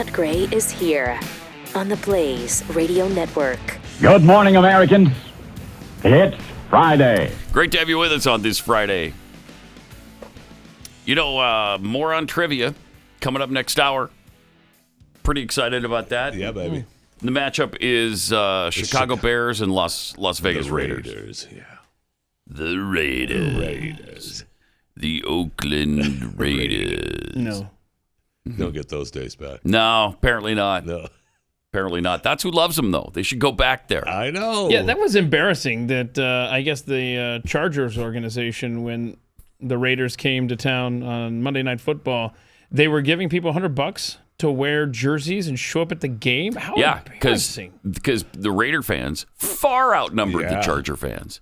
Scott Gray is here on the Blaze Radio Network. Good morning, Americans. It's Friday. Great to have you with us on this Friday. You know, more on trivia coming up next hour. Pretty excited about that. Yeah, baby. The matchup is Chicago Bears and Las Vegas Raiders. Yeah. The Raiders. The Oakland Raiders. No. Don't get those days back. No, apparently not. No. Apparently not. That's who loves them, though. They should go back there. I know. Yeah, that was embarrassing that I guess the Chargers organization, when the Raiders came to town on Monday Night Football, they were giving people $100 to wear jerseys and show up at the game. How embarrassing. Because the Raider fans far outnumbered the Charger fans.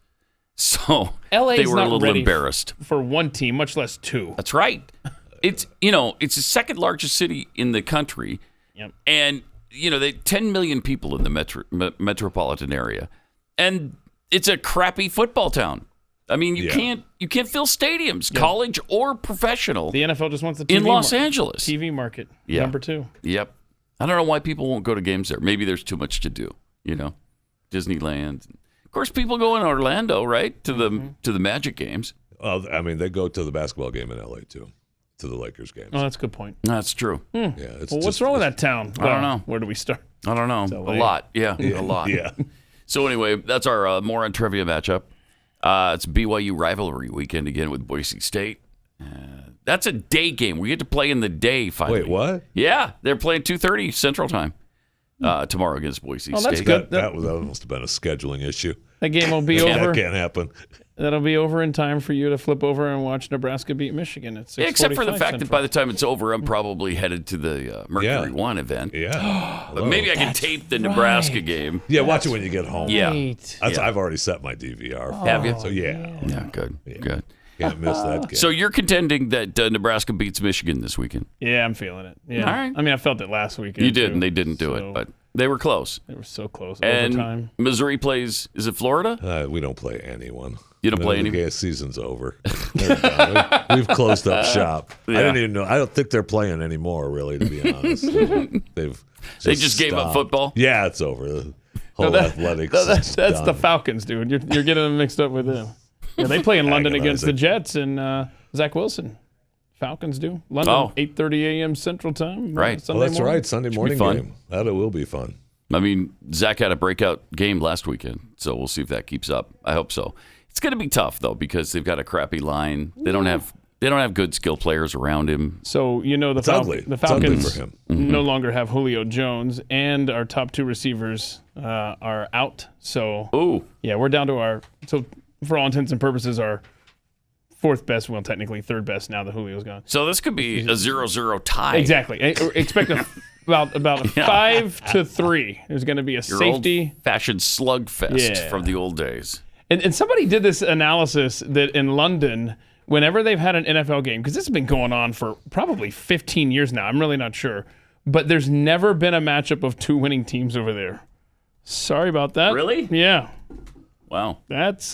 So LA they were a little embarrassed. For one team, much less two. That's right. It's the second largest city in the country. Yep. And, they 10 million people in the metropolitan area. And it's a crappy football town. I mean, you can't fill stadiums, college or professional. The NFL just wants the TV in Los Angeles. TV market, number 2. Yep. I don't know why people won't go to games there. Maybe there's too much to do, Disneyland. Of course, people go in Orlando, right, to the Magic games. Well, I mean, they go to the basketball game in L.A., too, to the Lakers games. Oh, that's a good point. That's true. Yeah, what's wrong with that town? I don't know. Where do we start? I don't know. A lot. Yeah, a lot. Yeah. So anyway, that's our more on trivia matchup. It's BYU rivalry weekend again with Boise State. That's a day game. We get to play in the day finally. Wait, what? Yeah, they're playing 2:30 Central Time tomorrow against Boise State. That's good. That must have been a scheduling issue. That game will be over. That can't happen. That'll be over in time for you to flip over and watch Nebraska beat Michigan at 6:45 except for the fact Central. that by the time it's over, I'm probably headed to the Mercury One event. Yeah. But maybe I can tape the Nebraska game. Yeah, watch it when you get home. Yeah. I've already set my DVR. Have you? So, yeah. Yeah, good. Good. Can't miss that game. So you're contending that Nebraska beats Michigan this weekend? Yeah, I'm feeling it. Yeah. All right. I mean, I felt it last weekend. You did, too. and they didn't do it, but they were close. They were so close. And Overtime. Missouri plays, is it Florida? We don't play anyone. You don't play anyone? The season's over. We've closed up shop. Yeah. I didn't even know. I don't think they're playing anymore, really, to be honest. They just gave up football? Yeah, it's over. The whole athletics. That's done. the Falcons, dude. You're getting them mixed up with them. Yeah, they play in London against the Jets and Zach Wilson. Falcons do. London, 8:30 a.m. Central Time. Right. Sunday That's morning. right. Sunday morning game. That will be fun. I mean, Zach had a breakout game last weekend, so we'll see if that keeps up. I hope so. It's going to be tough though because they've got a crappy line. They don't have good skill players around him. So the Falcons ugly for him. no longer have Julio Jones, and our top 2 receivers are out. So we're down to for all intents and purposes, our 4th best, well, technically 3rd best now that Julio's gone. So this could be a 0-0 tie. Exactly. Expect about a 5-3. There's going to be a Your safety. old-fashioned slugfest from the old days. And somebody did this analysis that in London, whenever they've had an NFL game, because this has been going on for probably 15 years now, I'm really not sure, but there's never been a matchup of 2 winning teams over there. Sorry about that. Really? Yeah. Wow. That's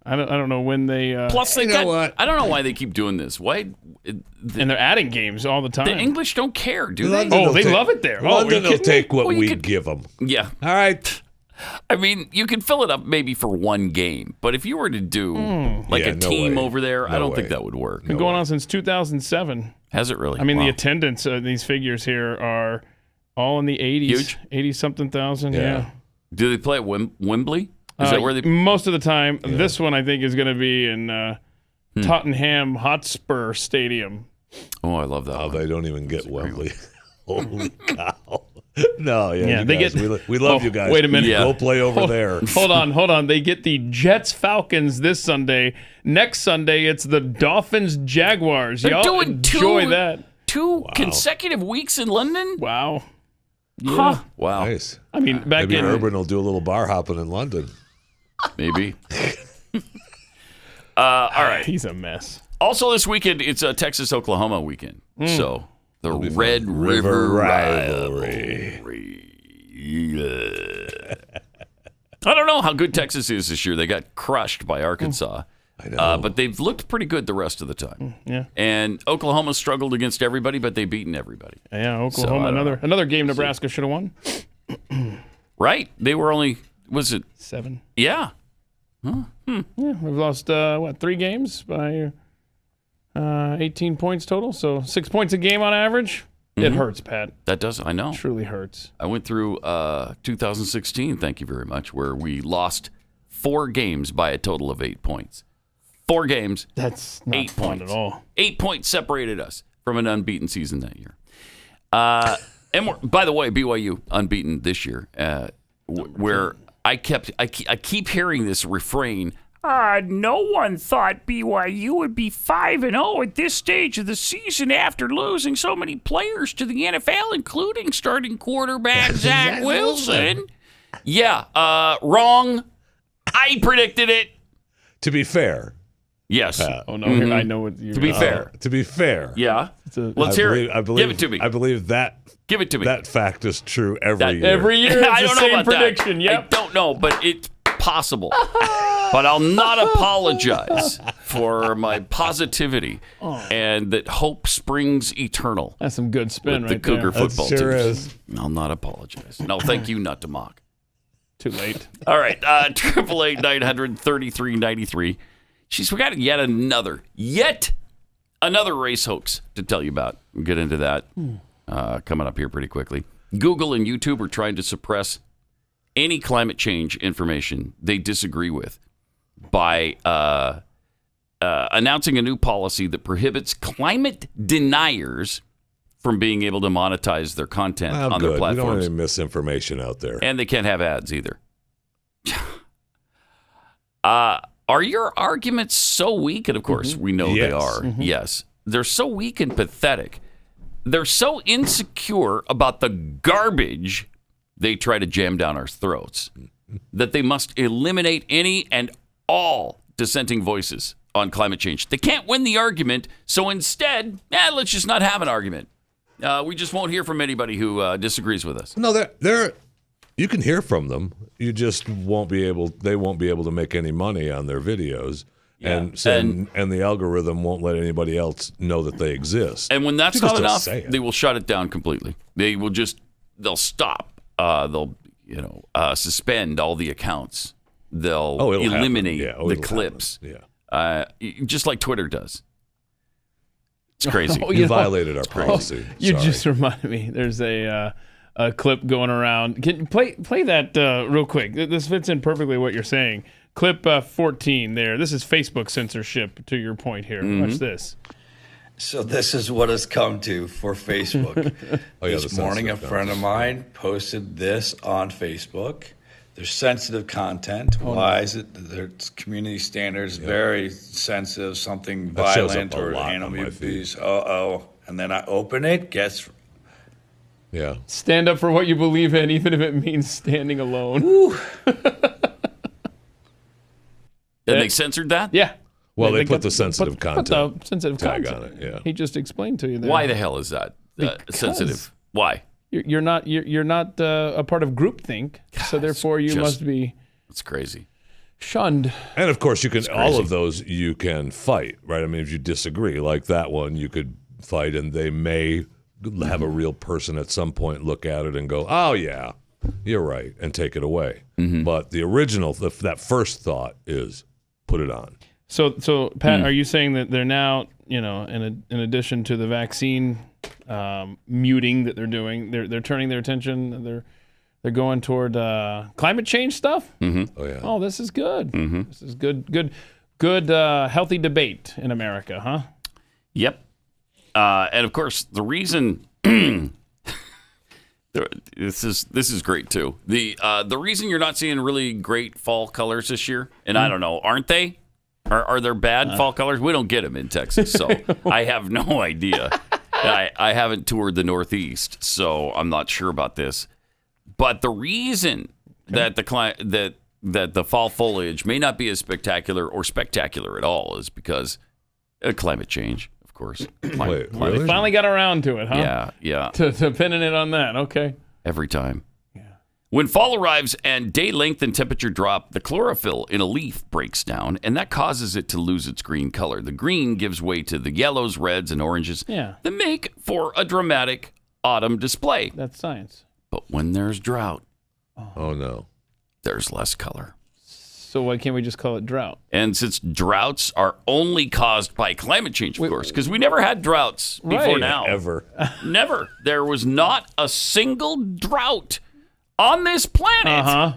I don't know when they. Plus, they got. What? I don't know why they keep doing this. Why? And they're adding games all the time. The English don't care, do they? They love it there. London will take what we give them. Yeah. All right. I mean, you can fill it up maybe for one game, but if you were to do a team over there, I don't think that would work. Been going on since 2007. Has it really? I mean, the attendance these figures here are all in the 80s. Huge. 80-something thousand. Yeah. Do they play at Wembley? Is that where they? Most of the time. Yeah. This one, I think, is going to be in Tottenham Hotspur Stadium. Oh, I love that. Oh, they don't even get Wembley. Holy cow. No, they guys, get. We love you guys. Wait a minute. Go play over there. Hold on. They get the Jets Falcons this Sunday. Next Sunday, it's the Dolphins Jaguars. They're Y'all doing enjoy that. 2 consecutive weeks in London. Wow. Yeah. Huh. Wow. Nice. I mean, maybe Urban will do a little bar hopping in London. Maybe. All right. He's a mess. Also, this weekend it's a Texas-Oklahoma weekend. So the Red River Rivalry. I don't know how good Texas is this year. They got crushed by Arkansas. I know. But they've looked pretty good the rest of the time. Yeah. And Oklahoma struggled against everybody, but they've beaten everybody. Yeah, Oklahoma, another game Nebraska should have won. Right? They were only, was it? 7. Yeah. Yeah, we've lost, 3 games by 18 points total, so 6 points a game on average. It hurts, Pat. That does, I know. It truly hurts. I went through 2016, thank you very much, where we lost 4 games by a total of 8 points. 4 games. That's not 8 fun points. at all. 8 points separated us from an unbeaten season that year. And by the way, BYU unbeaten this year, where I keep hearing this refrain. No one thought BYU would be 5-0 at this stage of the season after losing so many players to the NFL, including starting quarterback Zach Wilson. Yeah, wrong. I predicted it. To be fair. Yes. Oh, no, I know what you're To be fair. To be fair. Yeah. Let's hear it. Give it to me. I believe that. Give it to me. That fact is true every year. Every year, it's I the don't know same about prediction. that. Yep. I don't know, but it's possible. But I'll not apologize for my positivity and that hope springs eternal. That's some good spin with right the Cougar there. football sure team. is. I'll not apologize. No, thank you, not to mock. Too late. All right, 888-900-3393. We got yet another race hoax to tell you about. We'll get into that coming up here pretty quickly. Google and YouTube are trying to suppress any climate change information they disagree with by announcing a new policy that prohibits climate deniers from being able to monetize their content on their We don't want platforms. any misinformation out there. And they can't have ads either. Are your arguments so weak? And of course, we know they are. Yes. They're so weak and pathetic. They're so insecure about the garbage they try to jam down our throats that they must eliminate any and all dissenting voices on climate change. They can't win the argument, so instead, let's just not have an argument. We just won't hear from anybody who disagrees with us. No, they're you can hear from them. You just won't be able. They won't be able to make any money on their videos, and the algorithm won't let anybody else know that they exist. And when that's You just not don't enough, say it. they will shut it down completely. They'll stop. They'll suspend all the accounts. They'll eliminate the clips. Just like Twitter does. It's crazy. You violated our policy. You Sorry. just reminded me. There's a clip going around. Can play that real quick. This fits in perfectly what you're saying. Clip 14 there. This is Facebook censorship to your point here. Watch this. So this is what has come to for Facebook. This morning, a friend of mine posted this on Facebook. There's sensitive content. Why is it? There's community standards, very sensitive, something That shows violent up a or lot animal on my feed. abuse. And then I open it, Yeah. Stand up for what you believe in, even if it means standing alone. And they censored that? Yeah. Well, they put got the sensitive content Put the sensitive tag content. on it. Yeah. He just explained to you there. Why the hell is that sensitive? Why? You're not a part of groupthink, so therefore you must be That's crazy. shunned. And of course, you can all of those you can fight, right? I mean, if you disagree, like that one, you could fight, and they may have a real person at some point look at it and go, "Oh yeah, you're right," and take it away. But the original, that first thought is put it on. So Pat, are you saying that they're now, in addition to the vaccine muting that they're doing, they're turning their attention, they're going toward climate change stuff? Oh yeah. Oh, this is good. This is good, healthy debate in America, huh? Yep. And of course, the reason this is great too. The reason you're not seeing really great fall colors this year, and I don't know, aren't they? Are there bad fall colors? We don't get them in Texas, so I have no idea. I haven't toured the Northeast, so I'm not sure about this. But the reason that the fall foliage may not be as spectacular or spectacular at all is because of climate change, of course. Wait, really? Finally got around to it, huh? Yeah. To pinning it on that, okay. Every time. Yeah. When fall arrives and day length and temperature drop, the chlorophyll in a leaf breaks down, and that causes it to lose its green color. The green gives way to the yellows, reds, and oranges that make for a dramatic autumn display. That's science. But when there's drought, oh no, there's less color. So why can't we just call it drought? And since droughts are only caused by climate change, of course, because we never had droughts before now. Ever. Never. There was not a single drought on this planet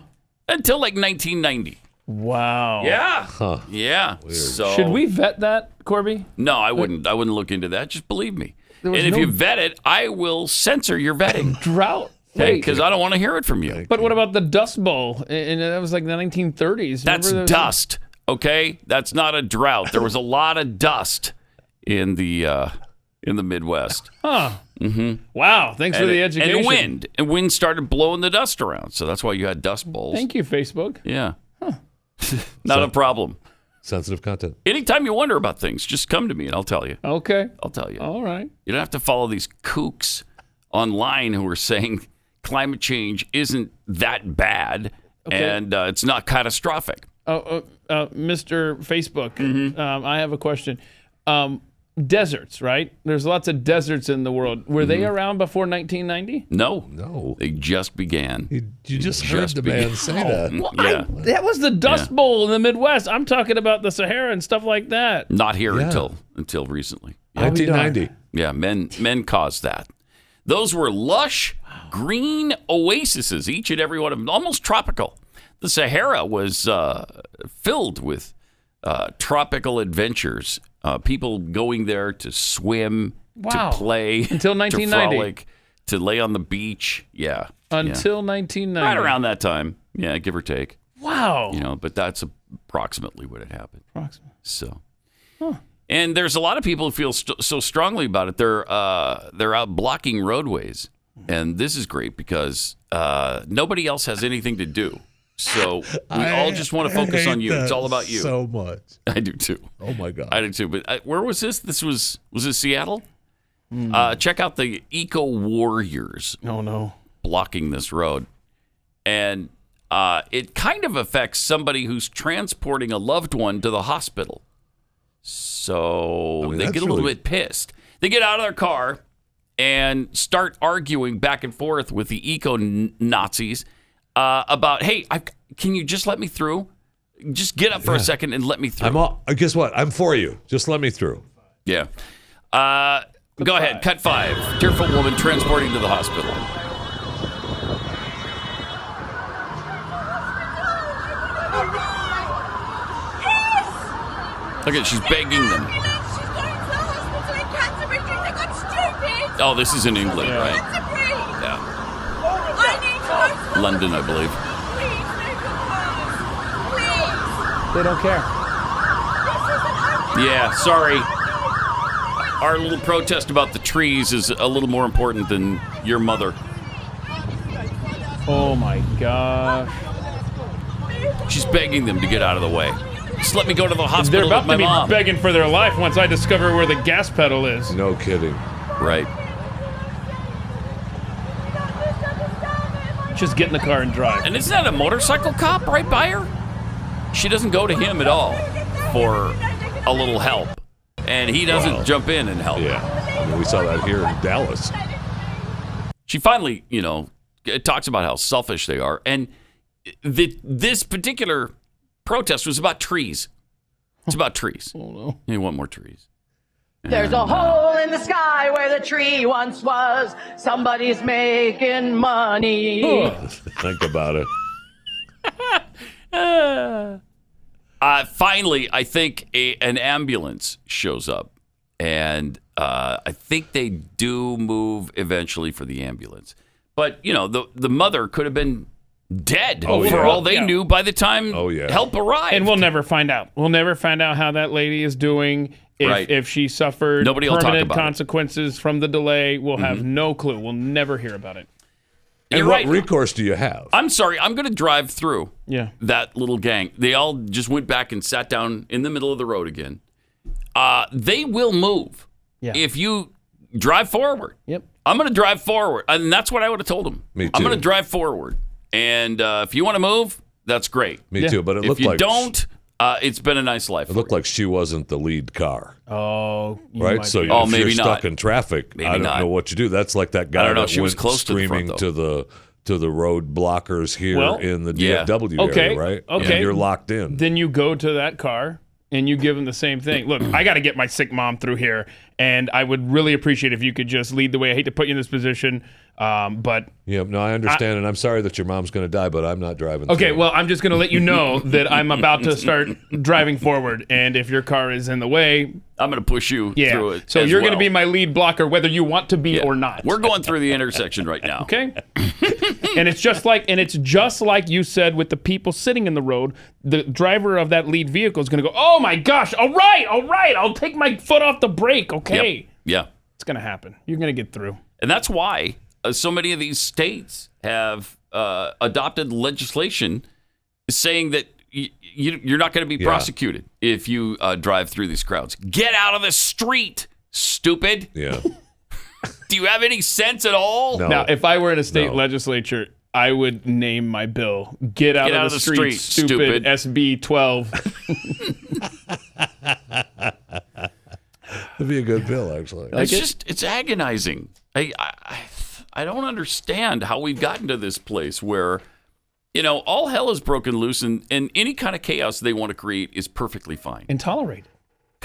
until like 1990. Wow. Yeah. Huh. Yeah. So should we vet that, Corby? No, I wouldn't. I wouldn't look into that. Just believe me. And if you vet it, I will censor your vetting. Drought. Because I don't want to hear it from you. But what about the Dust Bowl? And that was like the 1930s. That's dust. Okay, that's not a drought. There was a lot of dust in the Midwest. Huh. Mm-hmm. Wow. Thanks for the education. And wind. And wind started blowing the dust around. So that's why you had dust bowls. Thank you, Facebook. Yeah. Not a problem. Sensitive content. Anytime you wonder about things, just come to me and I'll tell you. Okay. I'll tell you. All right. You don't have to follow these kooks online who are saying climate change isn't that bad and it's not catastrophic. Mr. Facebook, I have a question. Deserts, right? There's lots of deserts in the world. Were they around before 1990? No. They just began. You just heard the man say that. Well, that was the Dust Bowl in the Midwest. I'm talking about the Sahara and stuff like that. Not here until recently. 1990. Yeah, men caused that. Those were lush green oases, each and every one of them, almost tropical. The Sahara was filled with tropical adventures. People going there to swim, to play, until 1990, to frolic, to lay on the beach. Yeah, until 1990, right around that time. Yeah, give or take. Wow. But that's approximately what had happened. Approximately. So, and there's a lot of people who feel so strongly about it. They're out blocking roadways, and this is great because nobody else has anything to do. So we all just want to focus on you. It's all about you. So much. I do too. Oh my God. I do too. But where was this? Was it Seattle? Check out the Eco Warriors. Oh no. Blocking this road, and it kind of affects somebody who's transporting a loved one to the hospital. So they get a little bit pissed. They get out of their car and start arguing back and forth with the eco Nazis about, hey, can you just let me through? Just get up for a second and let me through. Guess what? I'm for you. Just let me through. Yeah. Go ahead. Cut 5. Tearful woman transporting to the hospital. Look at, she's begging them. Oh, this is in England, right? Yeah. London, I believe. They don't care. Yeah, sorry. Our little protest about the trees is a little more important than your mother. Oh my gosh. She's begging them to get out of the way. Just let me go to the hospital They're with my about to be mom. begging for their life once I discover where the gas pedal is. No kidding. Right. Just get in the car and drive. And isn't that a motorcycle cop right by her? She doesn't go to him at all for a little help. And he doesn't jump in and help. Yeah. I mean, we saw that here in Dallas. She finally, talks about how selfish they are. And this particular protest was about trees. It's about trees. Oh, no. You want more trees. There's a hole in the sky where the tree once was. Somebody's making money. Think about it. Finally, I think an ambulance shows up. And I think they do move eventually for the ambulance. But, the mother could have been dead for all they knew by the time help arrived. And we'll never find out. We'll never find out how that lady is doing. If she suffered permanent consequences from the delay, we'll have no clue. We'll never hear about it. And what recourse do you have? I'm sorry. I'm going to drive through that little gang. They all just went back and sat down in the middle of the road again. They will move if you drive forward. Yep. I'm going to drive forward. And that's what I would have told them. Me too. I'm going to drive forward. And if you want to move, that's great. Me too, but it if looked you like don't, it's been a nice life. It looked like she wasn't the lead car. Oh, right. So Oh, if maybe you're not. stuck in traffic, Maybe I don't not. know what you do. That's like that guy don't know. that She was went close to the front, screaming though. to the road blockers here Well, in the yeah. DFW Okay, area, right? okay. And you're locked in. Then you go to that car and you give them the same thing. Look, I got to get my sick mom through here, and I would really appreciate if you could just lead the way. I hate to put you in this position, but Yeah, no, I understand, and I'm sorry that your mom's going to die, but I'm not driving. okay. through. Well, I'm just going to let you know that I'm about to start driving forward, and if your car is in the way, I'm going to push you through yeah. it. So as you're going to well. be my lead blocker, whether you want to be Yeah. or not. We're going through the intersection right now. Okay. And it's just like you said with the people sitting in the road, the driver of that lead vehicle is going to go, "Oh my gosh, all right, I'll take my foot off the brake." Okay. Yep. Yeah. It's going to happen. You're going to get through. And that's why so many of these states have adopted legislation saying that you're not going to be prosecuted if you drive through these crowds. Get out of the street, stupid. Yeah. Do you have any sense at all? No. Now, if I were in a state No. legislature, I would name my bill "Get out, of the street, stupid. SB 12." That'd be a good bill, actually. It's agonizing. I don't understand how we've gotten to this place where, all hell is broken loose and any kind of chaos they want to create is perfectly fine. And tolerate it.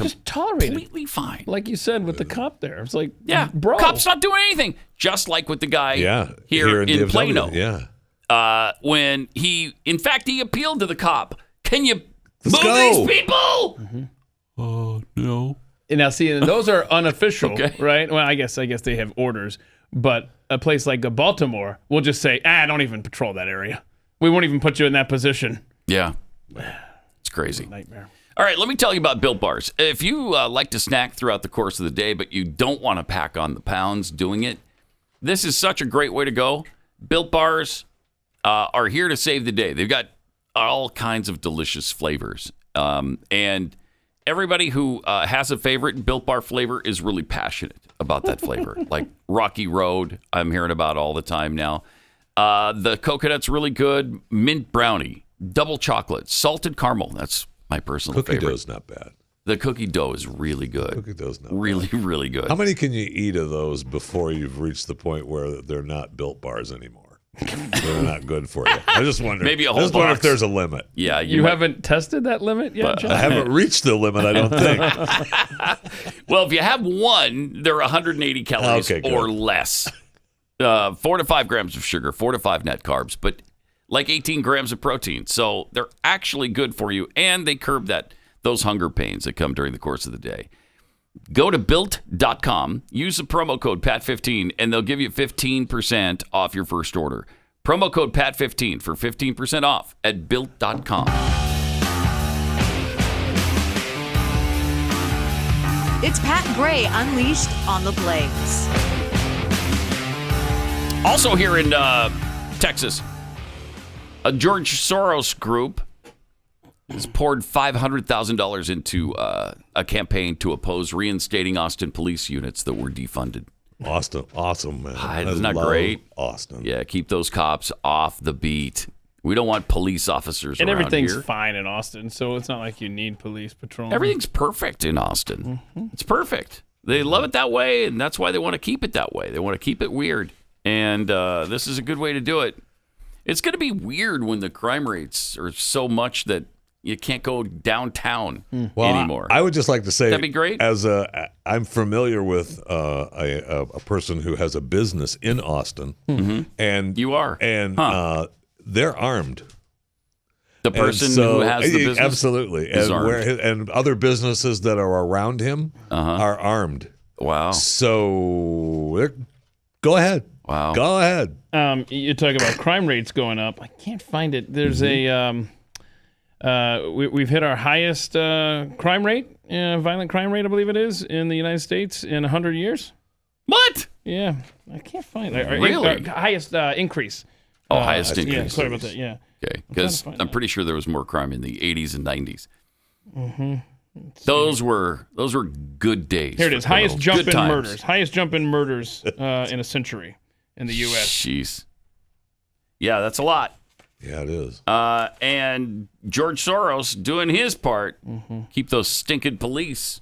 Just tolerate it. Completely fine. Like you said with the cop there. It's like, Yeah, bro. cop's not doing anything. Just like with the guy here in DFW. Plano. Yeah. When he appealed to the cop. Can you Let's move go. these people? Mm-hmm. Oh, no. And now, see, and those are unofficial, Okay. right? Well, I guess they have orders. But a place like Baltimore will just say, don't even patrol that area. We won't even put you in that position. Yeah. It's crazy. Nightmare. All right, let me tell you about Built Bars. If you like to snack throughout the course of the day, but you don't want to pack on the pounds doing it, this is such a great way to go. Built Bars are here to save the day. They've got all kinds of delicious flavors. And everybody who has a favorite Built Bar flavor is really passionate about that flavor. Like Rocky Road, I'm hearing about all the time now. The coconut's really good. Mint brownie, double chocolate, salted caramel. That's my personal Cookie favorite. dough's not bad. The cookie dough is really good. Cookie dough's not really, really good. How many can you eat of those before you've reached the point where they're not Built Bars anymore? They're not good for you. I just wonder. Maybe a I whole just wonder if box. there's a limit. Yeah, You might- haven't tested that limit yet, John? I haven't reached the limit, I don't think. Well, if you have one, they're 180 calories Okay, good. or less. 4 to 5 grams of sugar, 4 to 5 net carbs, but like 18 grams of protein. So they're actually good for you, and they curb those hunger pains that come during the course of the day. Go to Built.com, use the promo code PAT15, and they'll give you 15% off your first order. Promo code PAT15 for 15% off at Built.com. It's Pat Gray Unleashed on the Blaze. Also here in Texas, a George Soros group has poured $500,000 into a campaign to oppose reinstating Austin police units that were defunded. Austin, awesome, man. Isn't I that love great? Austin. Yeah, keep those cops off the beat. We don't want police officers And around everything's here. fine in Austin, so it's not like you need police patrol. Everything's perfect in Austin. It's perfect. They love it that way, and that's why they want to keep it that way. They want to keep it weird, and this is a good way to do it. It's going to be weird when the crime rates are so much that you can't go downtown anymore. I would just like to say That'd be great. I'm familiar with a person who has a business in Austin, and You are? and they're armed. The person And so- who has the business? absolutely, is and armed. and other businesses that are around him are armed. Wow. So go ahead, Wow. go ahead. You talk about crime rates going up. I can't find it. There's we've hit our highest crime rate, violent crime rate, I believe it is, in the United States in 100 years. What? Yeah, I can't find it. Really? Highest increase. Highest increase. Yeah, sorry about that. Yeah. Okay, because find I'm that. pretty sure there was more crime in the 80s and 90s. Those were good days. Here it for is. Highest criminals. jump Good in times. murders. Highest jump in murders in a century in the U.S. Jeez. Yeah, that's a lot. Yeah, it is. And George Soros doing his part. Keep those stinking police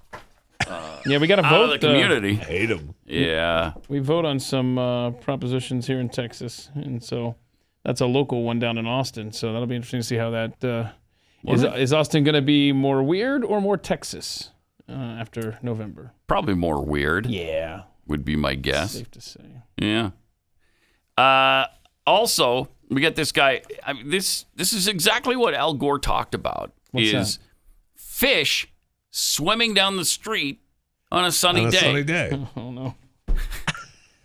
Yeah, we got to out vote. of the community. Hate them. Yeah. We vote on some propositions here in Texas, and so that's a local one down in Austin. So that'll be interesting to see how that is Austin going to be more weird or more Texas after November? Probably more weird. Yeah, would be my guess. safe to say. Yeah. Also, we got this guy. I mean, this is exactly what Al Gore talked about. What's is that? fish swimming down the street on a sunny day. Sunny day. Oh no.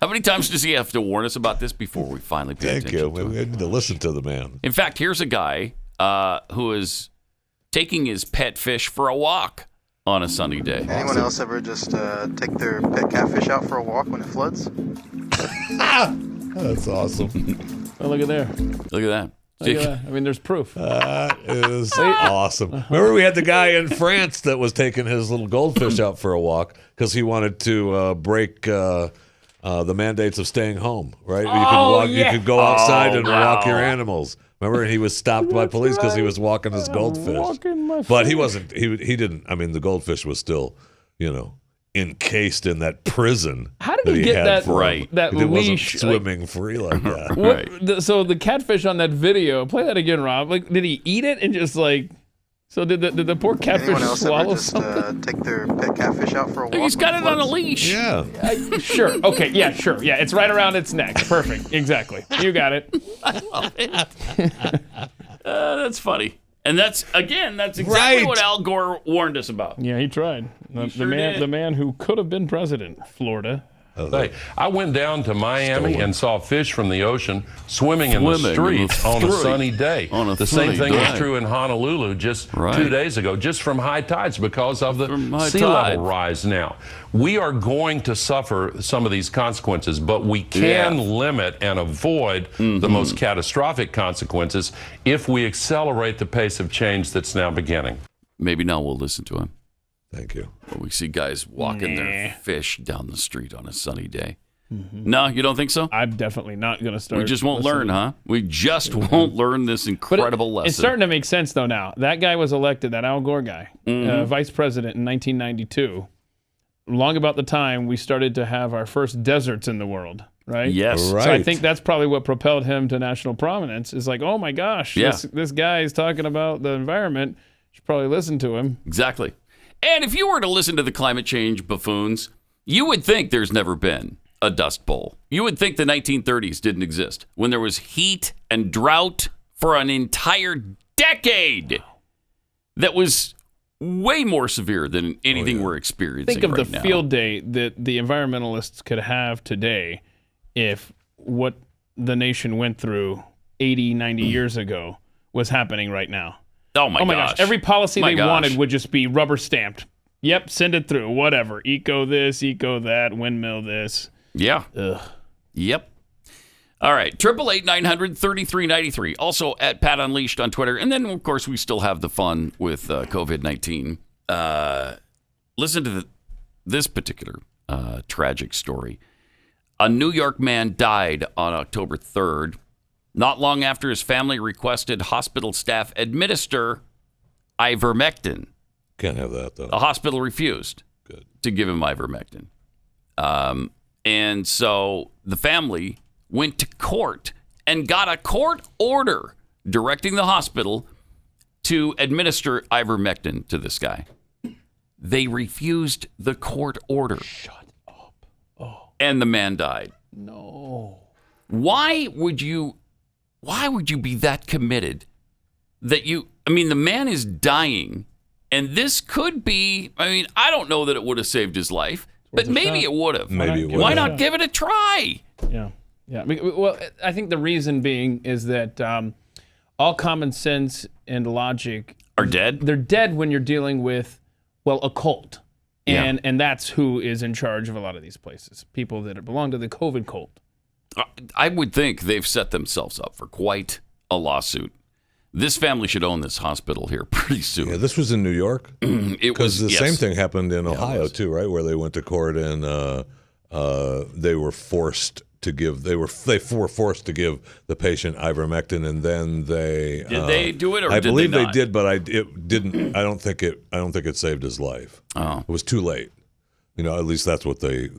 How many times does he have to warn us about this before we finally pay Thank you. attention to We it? need to listen to the man. In fact, here's a guy who is taking his pet fish for a walk on a sunny day. Anyone else ever just take their pet catfish out for a walk when it floods? That's awesome. Oh, look at there. Look at that. Look at that. I mean, there's proof. That is awesome. Remember, we had the guy in France that was taking his little goldfish out for a walk because he wanted to break the mandates of staying home, right? You could go outside and walk your animals. Remember, and he was stopped by police because he was walking his goldfish. But he wasn't. He didn't. I mean, the goldfish was still, encased in that prison. How did he get had that for him. that It wasn't leash? swimming free like that. What, so the catfish on that video, play that again, Rob. Like, did he eat it and just like? So did the poor catfish Anyone else swallow ever just something? take their pet catfish out for a walk? He's got when it on a floods? leash. Yeah. Sure. Okay. Yeah. Sure. Yeah. It's right around its neck. Perfect. Exactly. You got it. That's funny. And that's exactly Right. what Al Gore warned us about. Yeah, he tried. The sure man, did. the man who could have been president, Florida. Hey, I went down to Miami Stolen. and saw fish from the ocean swimming in the streets on a sunny day. On a the sunny same thing day. was true in Honolulu just Right. 2 days ago, just from high tides because of the From high sea tide. level rise now. We are going to suffer some of these consequences, but we can limit and avoid the most catastrophic consequences if we accelerate the pace of change that's now beginning. Maybe now we'll listen to him. Thank you. When we see guys walking their fish down the street on a sunny day. No, you don't think so? I'm definitely not going to start. We just won't learn, listening. huh? We just won't learn this But incredible lesson. It's starting to make sense, though, now. That guy was elected, that Al Gore guy, vice president in 1992, long about the time we started to have our first deserts in the world, right? Yes. Right. So I think that's probably what propelled him to national prominence. Is like, oh my gosh, Yeah. this guy is talking about the environment. Should probably listen to him. Exactly. And if you were to listen to the climate change buffoons, you would think there's never been a Dust Bowl. You would think the 1930s didn't exist when there was heat and drought for an entire decade that was way more severe than anything we're experiencing Think of right the now. field day that the environmentalists could have today if what the nation went through 80, 90 years ago was happening right now. Oh my gosh. Every policy My they gosh. wanted would just be rubber stamped. Yep, send it through. Whatever. Eco this, eco that, windmill this. Yeah. Ugh. Yep. All right. 888-900-3393. Also at Pat Unleashed on Twitter. And then, of course, we still have the fun with COVID-19. Listen to this particular tragic story. A New York man died on October 3rd, not long after his family requested hospital staff administer ivermectin. Can't have that, though. The hospital refused to give him ivermectin. And so the family went to court and got a court order directing the hospital to administer ivermectin to this guy. They refused the court order. Shut up. Oh. And the man died. No. Why would you be that committed that the man is dying, and this could be, I don't know that it would have saved his life, but maybe it would have. Maybe it would Why have. not give it a try? Yeah. Yeah. Well, I think the reason being is that all common sense and logic Are dead? They're dead when you're dealing with, a cult. And that's who is in charge of a lot of these places. People that belong to the COVID cult. I would think they've set themselves up for quite a lawsuit. This family should own this hospital here pretty soon. Yeah, this was in New York. Because the yes. same thing happened in Ohio too, right? Where they went to court and they were forced to give. They were forced to give the patient ivermectin, and then they did they do it, or I believe they did, but it didn't. I don't think it saved his life. Oh, it was too late. At least that's what the.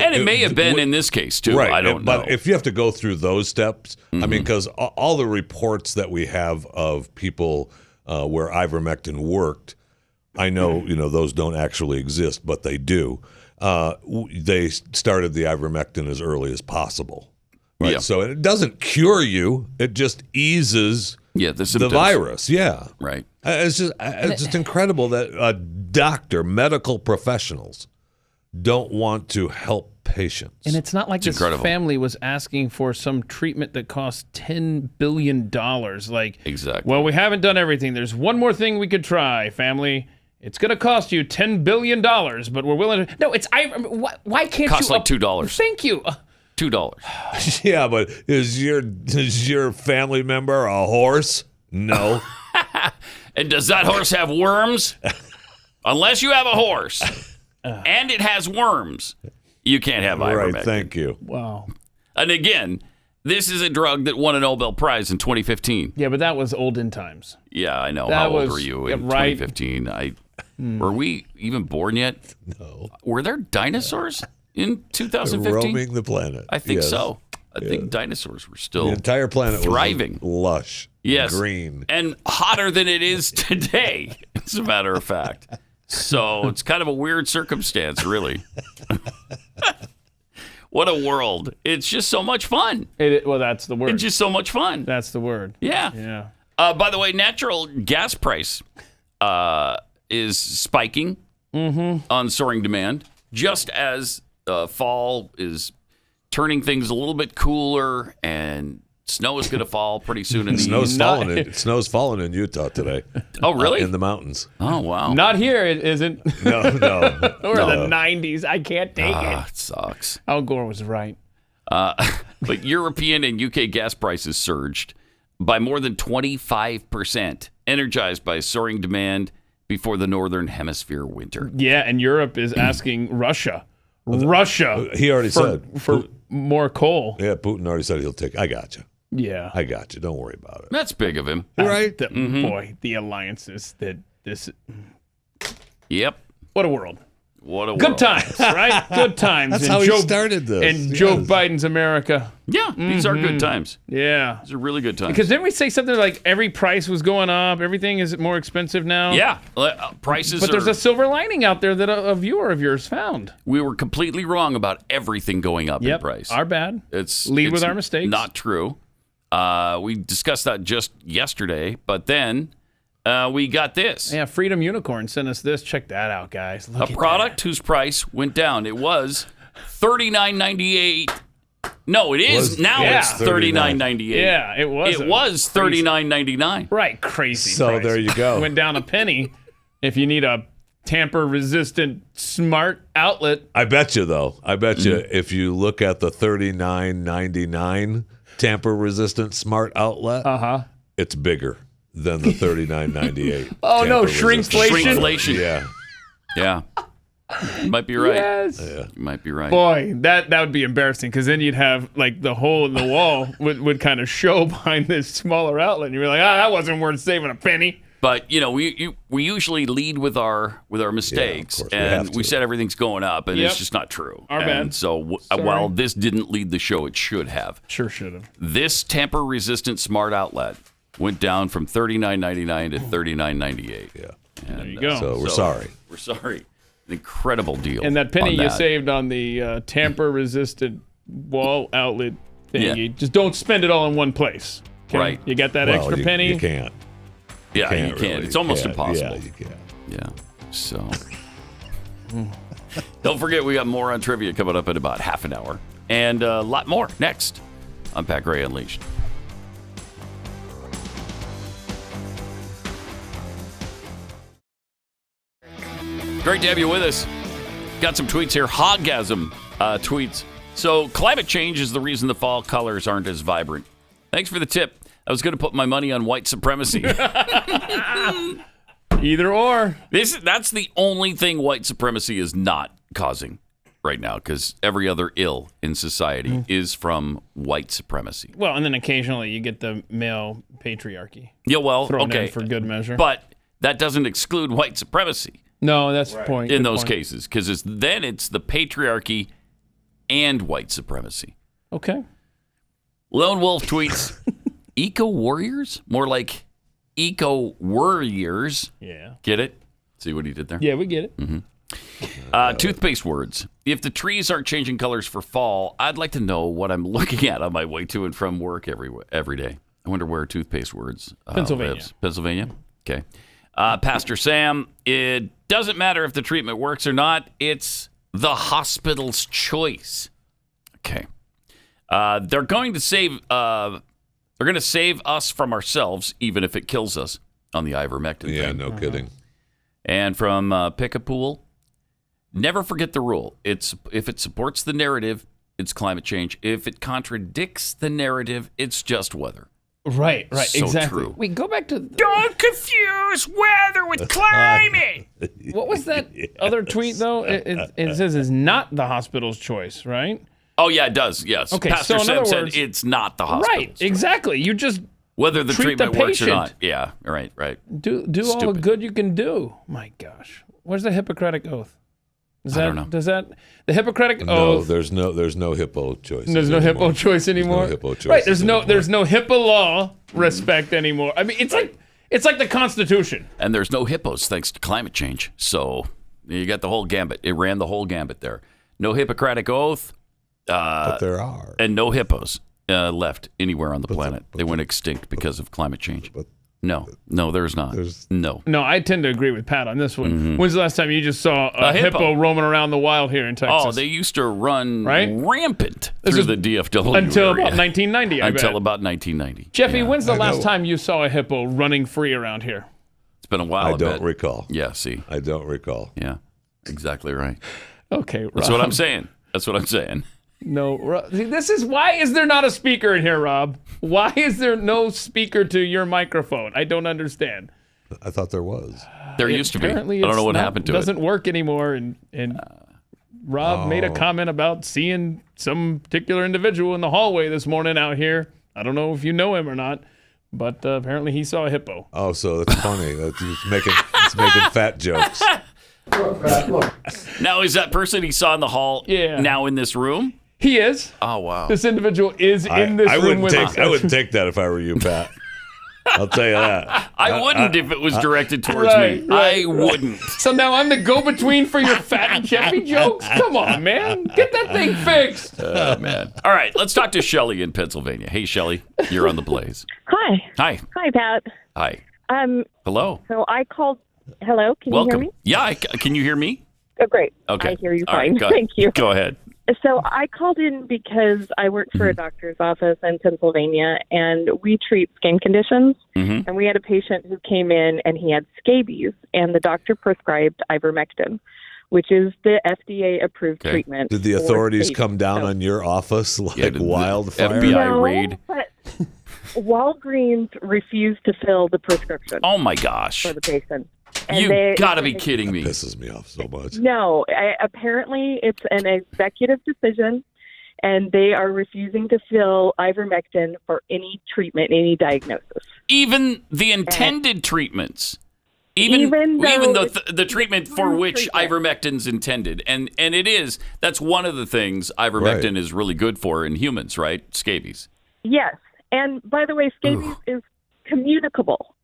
And it may have been in this case too. Right, I don't know. But if you have to go through those steps, I mean, because all the reports that we have of people where ivermectin worked, I know those don't actually exist, but they do. They started the ivermectin as early as possible, right? Yeah. So it doesn't cure you; it just eases the virus. Yeah, right. It's just incredible that medical professionals don't want to help patients. And it's not like this family was asking for some treatment that cost $10 billion. Exactly. Well, we haven't done everything. There's one more thing we could try, family. It's going to cost you $10 billion, but we're willing to. No, why can't costs you? Costs like $2. Thank you. $2. Yeah, but is your family member a horse? No. And does that horse have worms? Unless you have a horse and it has worms, you can't have ivermectin. Right, thank you. Wow. And again, this is a drug that won a Nobel Prize in 2015. Yeah, but that was olden times. Yeah, I know. How old were you in 2015? Were we even born yet? No. Were there dinosaurs in 2015? Roaming the planet. I think so. I think dinosaurs were still the entire planet thriving, was lush, green, and hotter than it is today. As a matter of fact, so it's kind of a weird circumstance, really. What a world! It's just so much fun. Well, that's the word. It's just so much fun. That's the word. Yeah. By the way, natural gas price is spiking on soaring demand, just as fall is turning things a little bit cooler, and snow is going to fall pretty soon in the east. Snow's falling in Utah today. Oh, really? In the mountains. Oh, wow. Not here, it isn't. No. Or the 90s. I can't take it. It sucks. Al Gore was right. But European and UK gas prices surged by more than 25%, energized by soaring demand before the Northern Hemisphere winter. Yeah, and Europe is asking Russia. He already said. For more coal. Yeah, Putin already said he'll take. I got you. Yeah. I got you. Don't worry about it. That's big of him. Right? Boy, the alliances that this. Yep. What a world. What a world. Good times, right? Good times. That's how he started this. And Joe Biden's America. Yeah, these are good times. Yeah. These are really good times. Because didn't we say something like every price was going up? Everything is more expensive now? Yeah. Prices But there's a silver lining out there that a viewer of yours found. We were completely wrong about everything going up in price. Our bad. It's with our mistakes. Not true. We discussed that just yesterday, but then we got this. Yeah, Freedom Unicorn sent us this. Check that out, guys. A product whose price went down. It was $39.98. No, it is now. It's $39.98. Yeah, it was. It was $39.99. Right, crazy. So price. there you go. Went down a penny. If you need a tamper-resistant smart outlet. I bet you though. If you look at the $39.99 tamper-resistant smart outlet, it's bigger than the $39.98. Oh no, shrinkflation. Yeah. You might be right. Yes. You might be right. Boy, that would be embarrassing because then you'd have like the hole in the wall would kind of show behind this smaller outlet, and you'd be like, that wasn't worth saving a penny. But we usually lead with our mistakes, and we said everything's going up, and it's just not true. Our bad. So while this didn't lead the show, it should have. Sure should have. This tamper-resistant smart outlet went down from $39.99 to $39.98. Yeah. And, there you go. So we're sorry. We're sorry. An incredible deal. And that penny you saved on the tamper-resistant wall outlet thingy, just don't spend it all in one place. Okay? Right. You got that extra penny? You can't. Yeah, you can't. Really. It's almost impossible. Yeah, you can't. Yeah. So don't forget, we got more on trivia coming up in about half an hour. And a lot more next on Pat Gray Unleashed. Great to have you with us. Got some tweets here. Hoggasm tweets. So climate change is the reason the fall colors aren't as vibrant. Thanks for the tip. I was going to put my money on white supremacy. Either or. That's the only thing white supremacy is not causing right now because every other ill in society is from white supremacy. Well, and then occasionally you get the male patriarchy. Yeah, well, thrown okay. in for good measure. But that doesn't exclude white supremacy. No, that's the point. In those cases, because it's the patriarchy and white supremacy. Okay. Lone Wolf tweets, eco warriors? More like eco warriors. Yeah. Get it? See what he did there? Yeah, we get it. Mm-hmm. Toothpaste words. If the trees aren't changing colors for fall, I'd like to know what I'm looking at on my way to and from work every day. I wonder where toothpaste words Pennsylvania. lives. Pennsylvania? Okay. Pastor Sam, it doesn't matter if the treatment works or not. It's the hospital's choice. Okay. They're going to save us from ourselves, even if it kills us, on the ivermectin Yeah, thing. no kidding. And from Pick-a-Pool, never forget the rule. If it supports the narrative, it's climate change. If it contradicts the narrative, it's just weather. Right, So exactly. true. We go back to Don't confuse weather with climate. what was that other tweet though? It says it's not the hospital's choice, right? Oh yeah, it does. Yes. Okay, Pastor so in Sam other said words- it's not the hospital's Right, exactly. You just whether the treat treatment the works or patient. not. Yeah. Right. do all the Stupid. good you can do. My gosh, where's the Hippocratic Oath? I don't know. Does that the Hippocratic No, Oath? there's no hippo choice. There's no hippo choice anymore. There's no hippo choice. Right. There's no HIPAA law respect anymore. I mean, it's like the Constitution. And there's no hippos thanks to climate change. So you got the whole gambit. It ran the whole gambit there. No Hippocratic Oath. But there are. And no hippos left anywhere on the planet. They went extinct because of climate change. No, there's not. No. No, I tend to agree with Pat on this one. Mm-hmm. When's the last time you just saw a hippo roaming around the wild here in Texas? Oh, they used to run Right? rampant This through is the DFW until area. about 1990. I Until bet. about 1990. Jeffy, Yeah. when's the I last know. time you saw a hippo running free around here? It's been a while. I don't bet. recall. Yeah, see. I don't recall. Yeah, exactly right. Okay, Rob. That's what I'm saying. That's what I'm saying. No, Rob, see, this is why is there not a speaker in here, Rob? Why is there no speaker to your microphone? I don't understand. I thought there was. There used to be. I Apparently, don't know it's what not- happened to doesn't it. work anymore. And Rob made a comment about seeing some particular individual in the hallway this morning out here. I don't know if you know him or not, but apparently he saw a hippo. Oh, so that's funny. It's making fat jokes. Now, is that person he saw in the hall Yeah. now in this room? He is. Oh, wow. This individual is in this I room wouldn't with us. I wouldn't take that if I were you, Pat. I'll tell you that. I wouldn't if it was directed towards Right, me. right, I wouldn't. So now I'm the go-between for your fat Jeffy jokes? Come on, man. Get that thing fixed. Oh, man. All right, let's talk to Shelly in Pennsylvania. Hey, Shelly, you're on the Blaze. Hi. Hi. Hi, Pat. Hi. Hello. So I called. Hello, can Welcome. you hear me? Yeah, can you hear me? Oh, great. Okay. I hear you All right, fine. go- Thank you. Go ahead. So I called in because I work for a doctor's office in Pennsylvania, and we treat skin conditions. Mm-hmm. And we had a patient who came in, and he had scabies, and the doctor prescribed ivermectin, which is the FDA-approved treatment. Did the for authorities scabies. come down So- on your office like did the wildfire? FBI No, raid? but Walgreens refused to fill the prescription Oh, my gosh. for the patient. And You they- got to be kidding me. Pisses me off so much. No, apparently it's an executive decision, and they are refusing to fill ivermectin for any treatment, any diagnosis. Even the intended treatments. Even though the treatment for which ivermectin's intended. And it is. That's one of the things ivermectin is really good for in humans, right? Scabies. Yes, and by the way, scabies is communicable.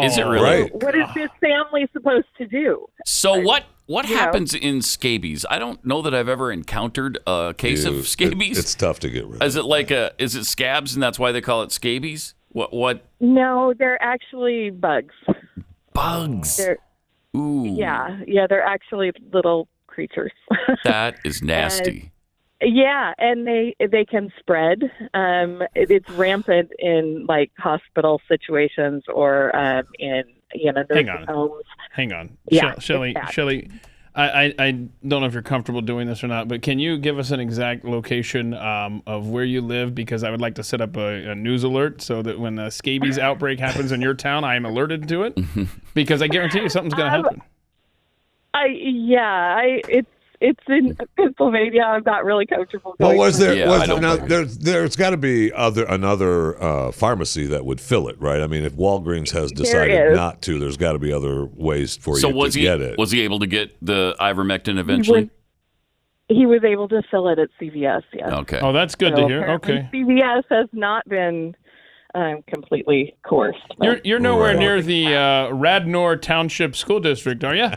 Is it really? Right. What is this family supposed to do? So what you know. happens in scabies? I don't know that I've ever encountered a case Dude, of scabies. It's tough to get rid of. Is it scabs and that's why they call it scabies? What No, they're actually bugs. bugs? They're, Ooh. yeah, they're actually little creatures. That is nasty. Yeah, and they can spread. It's rampant in like hospital situations or in nursing homes. Hang on. Yeah, Shelly, I don't know if you're comfortable doing this or not, but can you give us an exact location of where you live? Because I would like to set up a news alert so that when a scabies outbreak happens in your town, I am alerted to it's in Pennsylvania. I'm not really comfortable. Well, going was to there? Yeah, was I don't now, blame there's got to be another pharmacy that would fill it, right? I mean, if Walgreens has decided not to, there's got to be other ways for you to get it. Was he able to get the ivermectin eventually? He was able to fill it at CVS. Yes. Okay. Oh, that's good to hear. apparently Okay. CVS has not been completely coerced. You're nowhere near the Radnor Township School District, are you?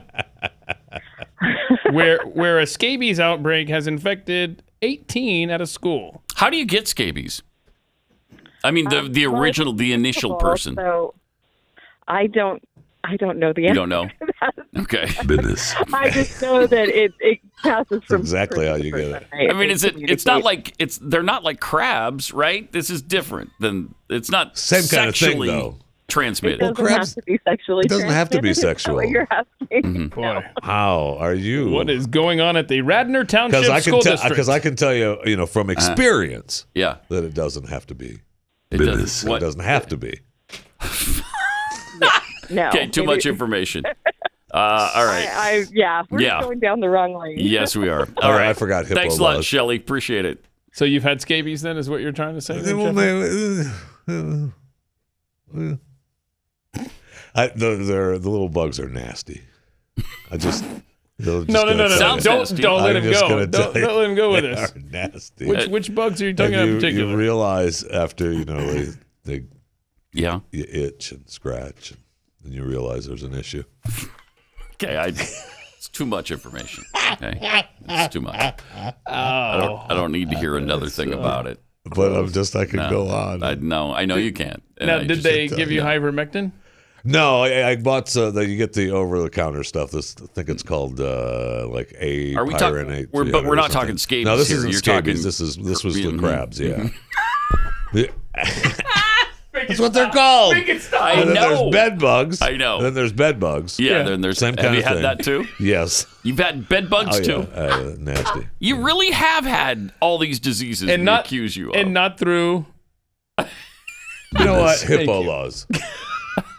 where a scabies outbreak has infected 18 at a school. How do you get scabies? I mean, the initial person. So I don't know the answer. You don't know? to that. Okay. Business. I just know that it passes from exactly how person you to get person, it. right? I mean, They it's not communicate. like they're not like crabs, right? This is different than it's not Same kind of thing, sexually though. It transmitted. doesn't crabs- have to be sexually. it doesn't have to be transmitted, is that sexual. what you're asking? Mm-hmm. Boy, How are you? what is going on at the Radnor Township School District? Because I can tell you, from experience, Yeah. that it doesn't have to be. It doesn't. It doesn't have to be. No. Okay, too much information. All right. We're going down the wrong lane. Yes, we are. All right, I forgot hippo Thanks a lot, laws. Shelley. Appreciate it. So you've had scabies then, is what you're trying to say? there, Well, the little bugs are nasty. No. No. Sounds nasty. Don't let I'm him just go. gonna Don't tell you, let him go with they this. are nasty. Which bugs are you talking about in particular? You realize after they Yeah. you itch and scratch, and you realize there's an issue. Okay. It's too much information. Okay. It's too much. I don't need to hear another thing about it. But I can go on. I know you can't. And Now, I did just- they give you ivermectin? No, I bought you get the over-the-counter stuff. I think it's called like a. Are we talking? But we're not talking scabies. No, this here. isn't You're scabies. talking. This was the Mhm. crabs. Yeah. That's what they're called. I And then know. there's bed bugs. I know. And then there's bed bugs. Yeah. Then there's. Same Have kind you of had thing. that too? Yes. You've had bed bugs too. Nasty. You really have had all these diseases And we not accuse you of. And not through. You know what? Thank Hippo you. laws.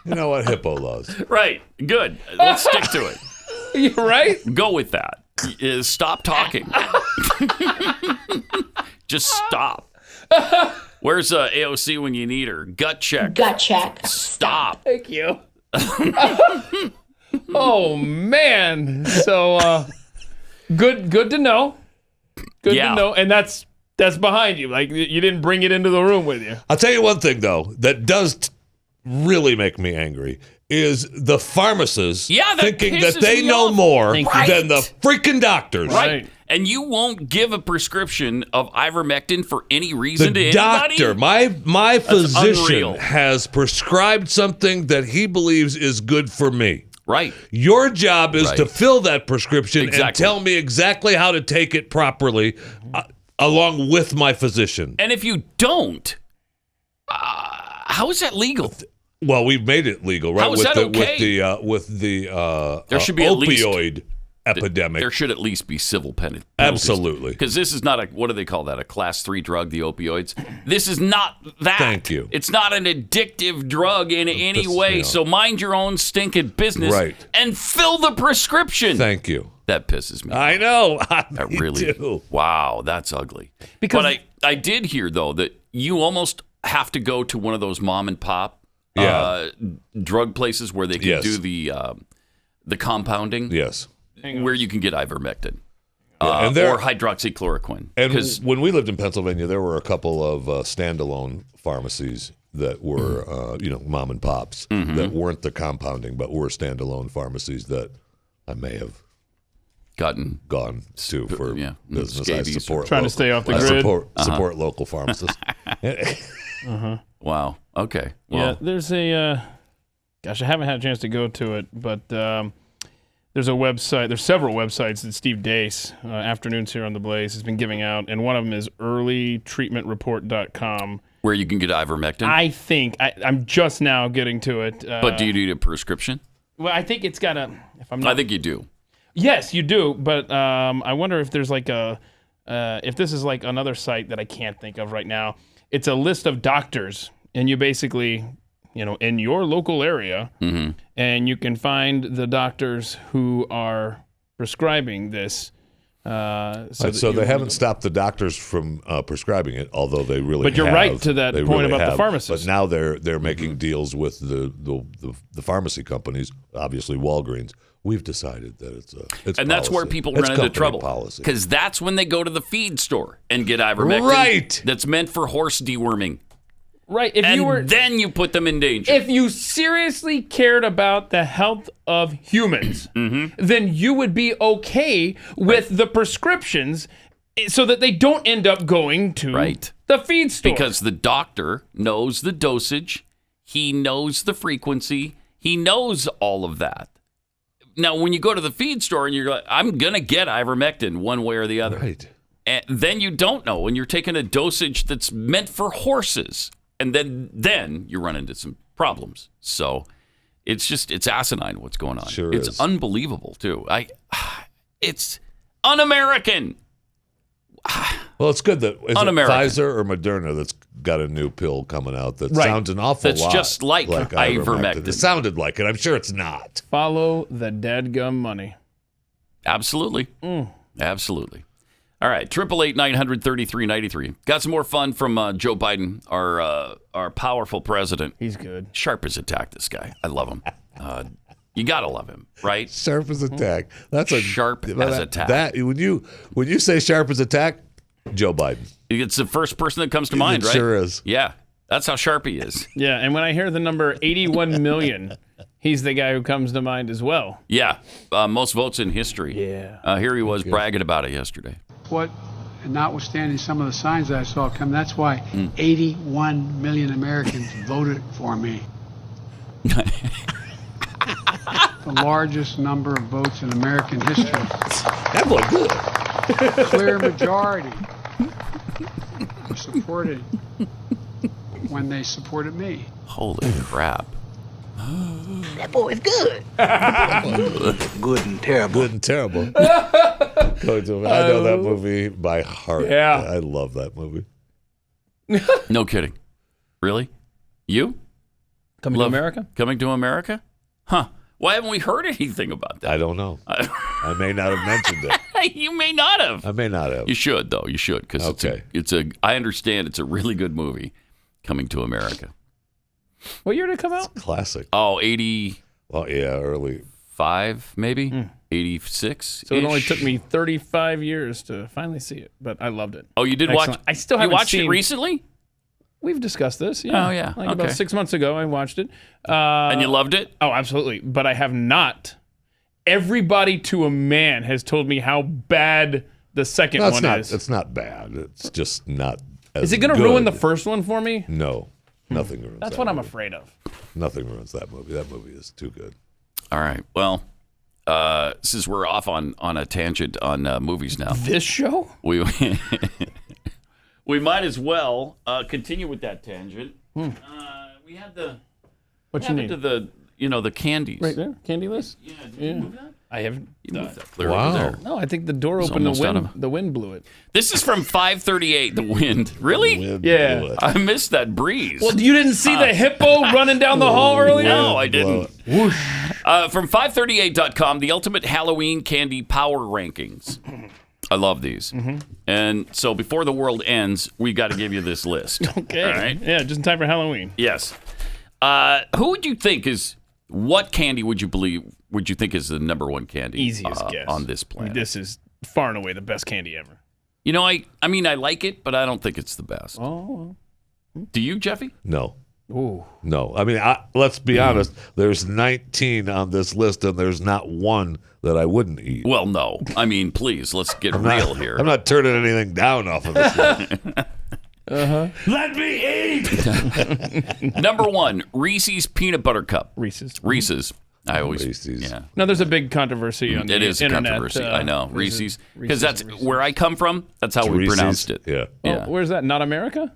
You know what? Hippo laws. Right. Good. Let's stick to it. You're right. Go with that. Stop talking. Just stop. Where's AOC when you need her? Gut check. Gut check. Stop. Thank you. Oh man. So good to know. Good Yeah. to know. And that's behind you. Like you didn't bring it into the room with you. I'll tell you one thing though that does really make me angry is the pharmacists Yeah, that thinking that pisses they me know off. more Thank you. than the freaking doctors. Right. And you won't give a prescription of ivermectin for any reason to The anybody? doctor, my physician unreal. has prescribed something that he believes is good for me. Right. Your job is Right. to fill that prescription and Exactly. tell me exactly how to take it properly along with my physician. And if you don't, how is that legal? Well, we've made it legal, right? How is that okay? With the There should be at least- opioid epidemic. There should at least be civil penalties. Absolutely. Because this is not what do they call that? A class 3 drug, the opioids? This is not that. Thank you. It's not an addictive drug in any way. yeah. So mind your own stinking business Right. and fill the prescription. Thank you. That pisses me off. I know. That Me really too. Wow, that's ugly. Because- but I did hear though that you almost have to go to one of those mom and pop drug places where they can Yes. do the compounding. Yes. Where you can get ivermectin and or hydroxychloroquine. And 'Cause- when we lived in Pennsylvania, there were a couple of standalone pharmacies that were, mom and pops that weren't the compounding, but were standalone pharmacies that I may have gotten gone to for business. I scabies. support Trying to local- stay off the I grid. support local pharmacists. Wow. Okay. Well, Yeah, there's a gosh, I haven't had a chance to go to it, but there's a website. There's several websites that Steve Dace, Afternoons Here on the Blaze, has been giving out, and one of them is earlytreatmentreport.com. where you can get ivermectin. I think I'm just now getting to it. But do you need a prescription? Well, I think it's got a. If I'm not, I think you do. yes, you do. But I wonder if there's like if this is like another site that I can't think of right now. It's a list of doctors, and you basically, in your local area, and you can find the doctors who are prescribing this So they haven't stopped the doctors from prescribing it, although they really. But you're have. right to that They point really about the have. pharmacist. But now they're making deals with the pharmacy companies, obviously Walgreens. We've decided that it's and that's where people run into trouble because that's when they go to the feed store and get ivermectin. Right. That's meant for horse deworming. Right. Then you put them in danger. If you seriously cared about the health of humans, then you would be okay with the prescriptions so that they don't end up going to the feed store. Because the doctor knows the dosage, he knows the frequency, he knows all of that. Now, when you go to the feed store and you're like, I'm going to get ivermectin one way or the other. Right. And then you don't know, and you're taking a dosage that's meant for horses. And then you run into some problems. So it's asinine what's going on. Sure it's is. unbelievable, too. It's un-American. Well, it's good that is it Un-American. Pfizer or Moderna that's got a new pill coming out that sounds an awful That's lot just like ivermectin. It sounded like it. I'm sure it's not. Follow the dadgum money. Absolutely. Absolutely. All right, 888-900-3393. Got some more fun from Joe Biden, our powerful president. He's good. Sharp as a tack, this guy. I love him. You gotta love him, right? Sharp as a tack. That's a sharp as a tack. That when you say sharp as a tack, Joe Biden. It's the first person that comes to mind, right? Sure is. Yeah, that's how sharp he is. Yeah, and when I hear the number 81 million, he's the guy who comes to mind as well. Yeah, most votes in history. Yeah. Here he was bragging about it yesterday. And notwithstanding some of the signs that I saw come, that's why 81 million Americans voted for me. The largest number of votes in American history. That looked good. Clear majority were supported when they supported me. Holy crap. That boy is good. Good and terrible. Good and terrible. I know that movie by heart. Yeah. I love that movie. No kidding. Really? You? Coming to America? Coming to America? Huh. Why haven't we heard anything about that? I don't know. I may not have mentioned it. You may not have. I may not have. You should, though. You should, because I understand it's a really good movie, Coming to America. What year did it come out? Classic. Oh, 80. Well, yeah, early. 5, maybe? 86. So it only took me 35 years to finally see it, but I loved it. Oh, you did Excellent. watch? I still haven't watched seen it recently? We've discussed this. Yeah. Oh, yeah. Like about 6 months ago, I watched it. And you loved it? Oh, absolutely. But I have not. Everybody to a man has told me how bad the second one is. It's not bad. It's just not as Is it going to good. ruin the first one for me? No. Nothing ruins That's that what I'm movie. afraid of. Nothing ruins that movie. That movie is too good. All right. Well, since we're off on a tangent on movies now. This show? We might as well continue with that tangent. We had the what you need to the candies right there, candy list. Yeah, did you move that? I haven't. You moved that clear over there. No, I think the door opened. The wind blew it. This is from 538. The wind, really? Yeah, I missed that breeze. Well, you didn't see the hippo running down the hall earlier? No, I didn't. Whoosh. From 538.com, the ultimate Halloween candy power rankings. I love these. And so before the world ends, we got to give you this list. Okay. All right? Yeah, just in time for Halloween. Yes. Who would you think what candy would you think is the number one candy? Easiest guess. On this planet? This is far and away the best candy ever. You know, I mean, I like it, but I don't think it's the best. Oh. Do you, Jeffy? No. Ooh. No. I mean, let's be honest. There's 19 on this list, and there's not one that I wouldn't eat. Well, no. I mean, please, let's get real here. I'm not turning anything down off of this list. Let me eat! Number one, Reese's Peanut Butter Cup. Reese's. I always. Reese's. Yeah. Now, there's a big controversy on the internet. It is a controversy. I know. Reese's. Because that's where I come from. That's how we Reese's. pronounced it. Yeah. Oh, where's that? Not America?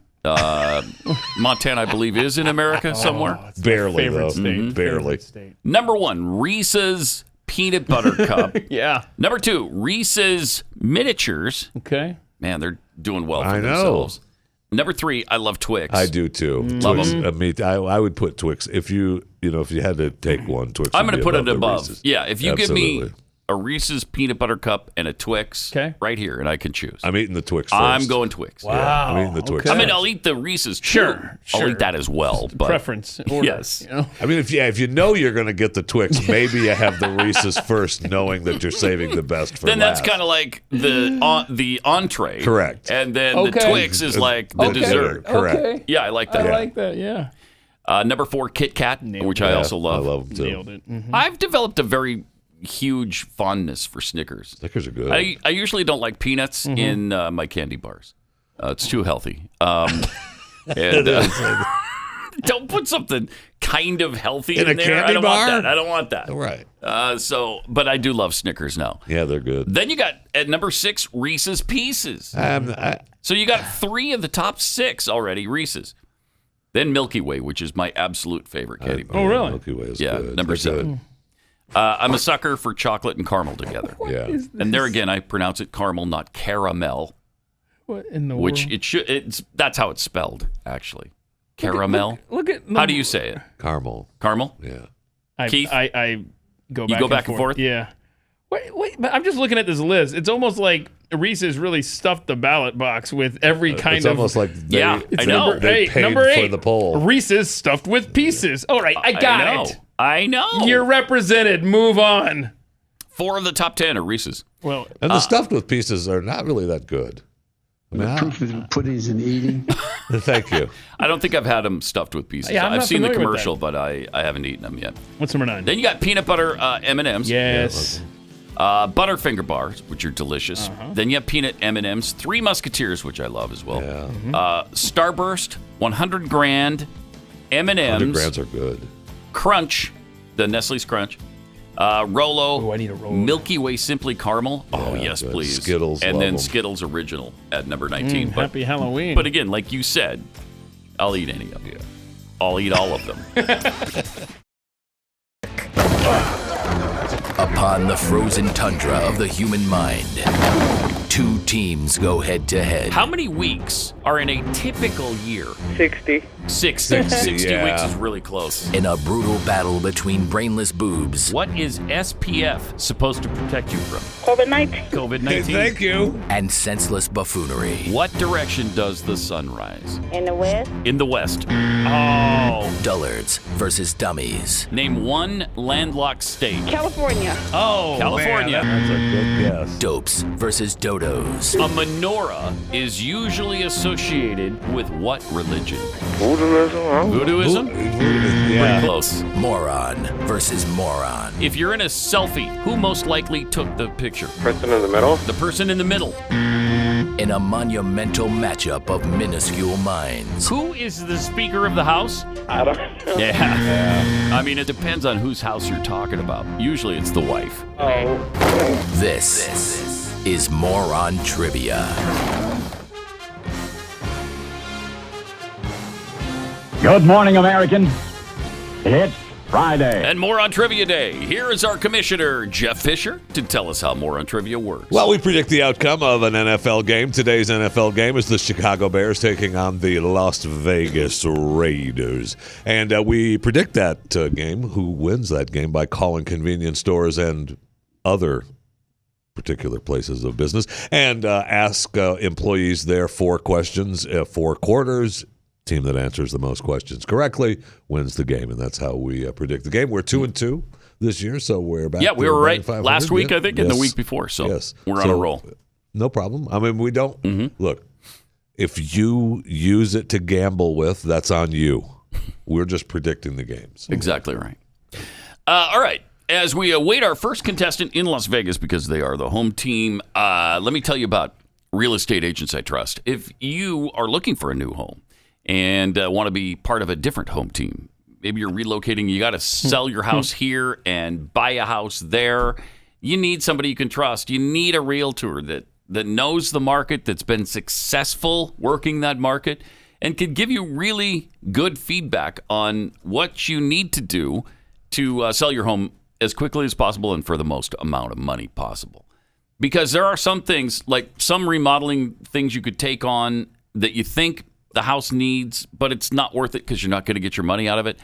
Montana, I believe, is in America somewhere. It's my Barely, favorite though. State. Barely. Favorite state. Number one, Reese's Peanut Butter Cup. Yeah. Number two, Reese's Miniatures. Okay. Man, they're doing well for I know. themselves. Number three, I love Twix. I do too. Love Twix. them. I would put Twix if you had to take one. Twix. I'm going to put it the above. Reese's. Yeah, if you Absolutely. give me a Reese's peanut butter cup and a Twix right here, and I can choose. I'm eating the Twix first. I'm going Twix. Wow. Yeah, I'm eating the Twix. I mean, I'll eat the Reese's too. Sure. I'll eat that as well. But preference order. Yes. You know? I mean, if you know you're going to get the Twix, maybe you have the Reese's first, knowing that you're saving the best for then last. that's kind of like the entree. Correct. And then the Twix is like the dessert. Correct. Okay. Yeah, I like that. I like that, yeah. Number 4, Kitkat, which I also love. I love them too. Nailed it. Mm-hmm. I've developed a very huge fondness for Snickers. Snickers are good. I usually don't like peanuts in my candy bars. It's too healthy. And don't put something kind of healthy in a there. candy I don't bar? want that. I don't want that. All right. But I do love Snickers now. Yeah, they're good. Then you got at number 6 Reese's Pieces. So you got 3 of the top 6 already Reese's. Then Milky Way, which is my absolute favorite candy bar. Oh, really? Milky Way is Yeah, good. number 7. I'm a sucker for chocolate and caramel together. And there again, I pronounce it caramel, not caramel. What in the Which world? it should. That's how it's spelled, actually. Caramel. Look at how do you say it? Caramel. Caramel. Yeah. Keith, I go back. You go back and forth. Yeah. Wait, but I'm just looking at this list. It's almost like Reese's really stuffed the ballot box with every kind It's of. almost like they, I know. They paid number 8 for the poll. Reese's stuffed with pieces. All right, I got it. I know. You're represented. Move on. 4 of the top 10 are Reese's. Well, and the stuffed with pieces are not really that good. I mean, Proof of pudding's in eating. Thank you. I don't think I've had them stuffed with pieces. Yeah, I'm I've not seen the familiar with commercial, but I haven't eaten them yet. What's number 9? Then you got peanut butter M&Ms. Yes. Butterfinger bars, which are delicious. Then you have peanut M&Ms. 3 Musketeers, which I love as well. Starburst, 100 grand, M&Ms. 100 grands are good. Crunch, the Nestle's Crunch. Rolo. Oh, I need a Rolo. Milky Way Simply Caramel. Oh, yes, good. please. Skittles, And love then 'em. Skittles Original at number 19. Happy Halloween. But again, like you said, I'll eat any of them. I'll eat all of them. Upon the frozen tundra of the human mind, 2 teams go head to head. How many weeks are in a typical year? 60. 60 yeah. weeks is really close. In a brutal battle between brainless boobs. What is SPF supposed to protect you from? COVID-19. COVID-19. Thank you. And senseless buffoonery. What direction does the sun rise? In the West. In the west. Oh. Dullards versus dummies. Name one landlocked state. California. Oh, California. That's a good guess. Dopes versus dodos. A menorah is usually associated with what religion? Voodooism. Voodooism? Yeah. Pretty close. Moron versus moron. If you're in a selfie, who most likely took the picture? Person in the middle. The person in the middle. In a monumental matchup of minuscule minds. Who is the Speaker of the House? I don't know. Yeah. I mean, it depends on whose house you're talking about. Usually it's the wife. Oh. This is Moron Trivia. Good morning, Americans. It's Friday. And more on Trivia Day. Here is our commissioner, Jeff Fisher, to tell us how more on Trivia works. Well, we predict the outcome of an NFL game. Today's NFL game is the Chicago Bears taking on the Las Vegas Raiders. And we predict that game, who wins that game, by calling convenience stores and other particular places of business and ask employees there 4 questions, 4 quarters. Team that answers the most questions correctly wins the game, and that's how we predict the game. We're 2-2 this year, so we're back. Yeah, we were right 500. last week, yeah. I think, and the week before. So we're on a roll. No problem. I mean, we don't look. If you use it to gamble with, that's on you. We're just predicting the games. Exactly right. All right. As we await our first contestant in Las Vegas, because they are the home team, let me tell you about Real Estate Agents I Trust. If you are looking for a new home and want to be part of a different home team, maybe you're relocating, you got to sell your house here and buy a house there, you need somebody you can trust. You need a realtor that knows the market, that's been successful working that market, and can give you really good feedback on what you need to do to sell your home as quickly as possible and for the most amount of money possible. Because there are some things, like some remodeling things you could take on that you think the house needs, but it's not worth it because you're not going to get your money out of it.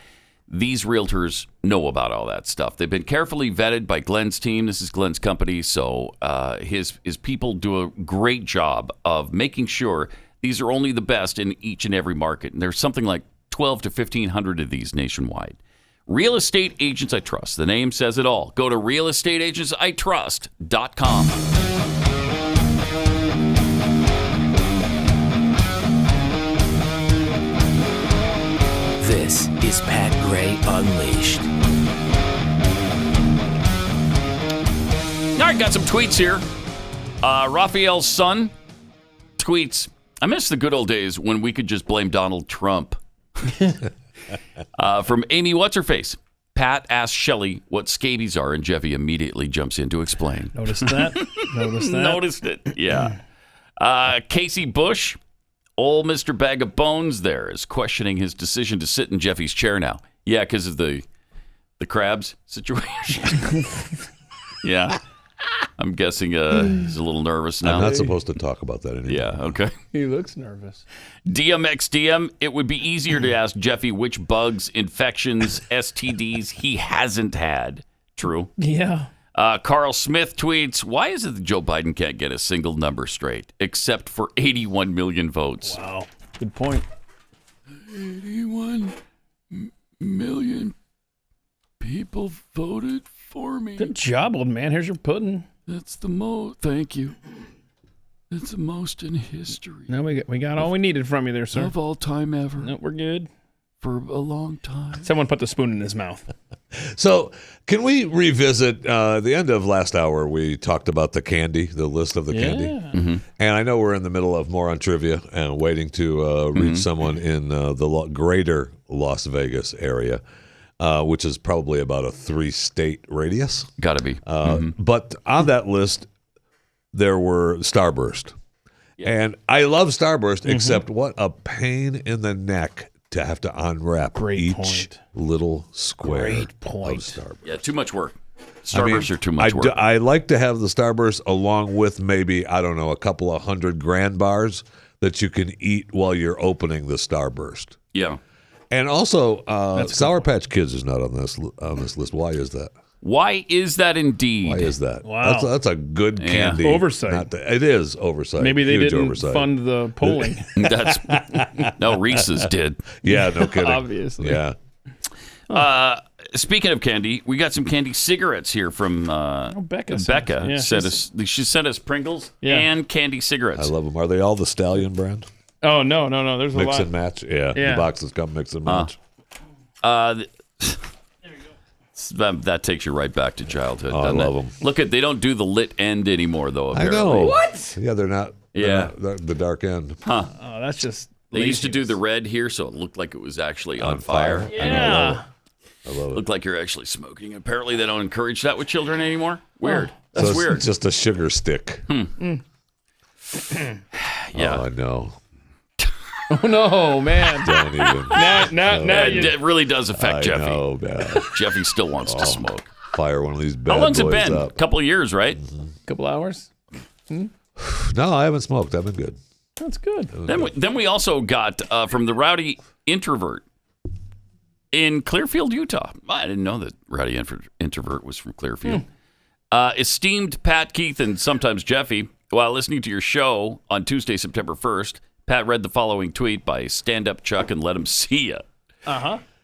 these realtors know about all that stuff. They've been carefully vetted by Glenn's team. This is Glenn's company, so his people do a great job of making sure these are only the best in each and every market. And there's something like 12 to 1,500 of these nationwide. Real Estate Agents I Trust. The name says it all. Go to realestateagentsitrust.com. This is Pat Gray Unleashed. All right, got some tweets here. Raphael's son tweets, I miss the good old days when we could just blame Donald Trump. From Amy What's-Her-Face. Pat asks Shelley what scabies are, and Jeffy immediately jumps in to explain. Noticed that? Noticed it, yeah. Casey Bush, old Mr. Bag of Bones there, is questioning his decision to sit in Jeffy's chair now. Yeah, because of the crabs situation. Yeah. I'm guessing he's a little nervous now. I'm not supposed to talk about that anymore. Yeah, okay. He looks nervous. DMXDM, it would be easier to ask Jeffy which bugs, infections, STDs he hasn't had. True. Yeah. Carl Smith tweets, why is it that Joe Biden can't get a single number straight, except for 81 million votes? Wow. Good point. 81 million people voted for me. Good job, old man. Here's your pudding. That's the most. Thank you. That's the most in history. No, we got all we needed from you there, sir. Of all time ever. No, we're good. For a long time. Someone put the spoon in his mouth. So, can we revisit the end of last hour? We talked about the candy, the list of the candy. Mm-hmm. And I know we're in the middle of more on trivia and waiting to reach someone in the greater Las Vegas area. Which is probably about a 3-state radius. Got to be. But on that list, there were Starburst. Yeah. And I love Starburst, except what a pain in the neck to have to unwrap little square of Starburst. Yeah, too much work. Starbursts are too much work. I like to have the Starburst along with maybe, I don't know, a couple of 100 Grand bars that you can eat while you're opening the Starburst. Yeah. And also, Sour Patch Kids is not on this list. Why is that? Why is that indeed? Why is that? Wow. That's a good candy. Oversight. It is oversight. Maybe they Huge didn't oversight. fund the polling. No, Reese's did. Yeah, no kidding. Obviously. Yeah. Speaking of candy, we got some candy cigarettes here from Becca. Becca she sent us Pringles and candy cigarettes. I love them. Are they all the Stallion brand? Oh, no. There's a lot. Mix and match? Yeah. The boxes come mix and match. That takes you right back to childhood. I love them. Look they don't do the lit end anymore, though, apparently. I know. What? Yeah, they're not. The dark end. Huh. Oh, that's just They used to do the red here, so it looked like it was actually on fire. Yeah. I love it. Looked like you're actually smoking. Apparently, they don't encourage that with children anymore. Weird. So That's weird. It's just a sugar stick. Yeah. Oh, I know. Oh, no, man. Don't even. It really does affect Jeffy. Know, Jeffy still wants to smoke. Fire one of these bad How long's it boys been? up. A couple of years, right? Couple hours? No, I haven't smoked. I've been good. That's good. Then we also got from the Rowdy Introvert in Clearfield, Utah. I didn't know that Rowdy Introvert was from Clearfield. Esteemed Pat, Keith, and sometimes Jeffy, while listening to your show on Tuesday, September 1st, Pat read the following tweet by Stand Up Chuck and Let Him See Ya.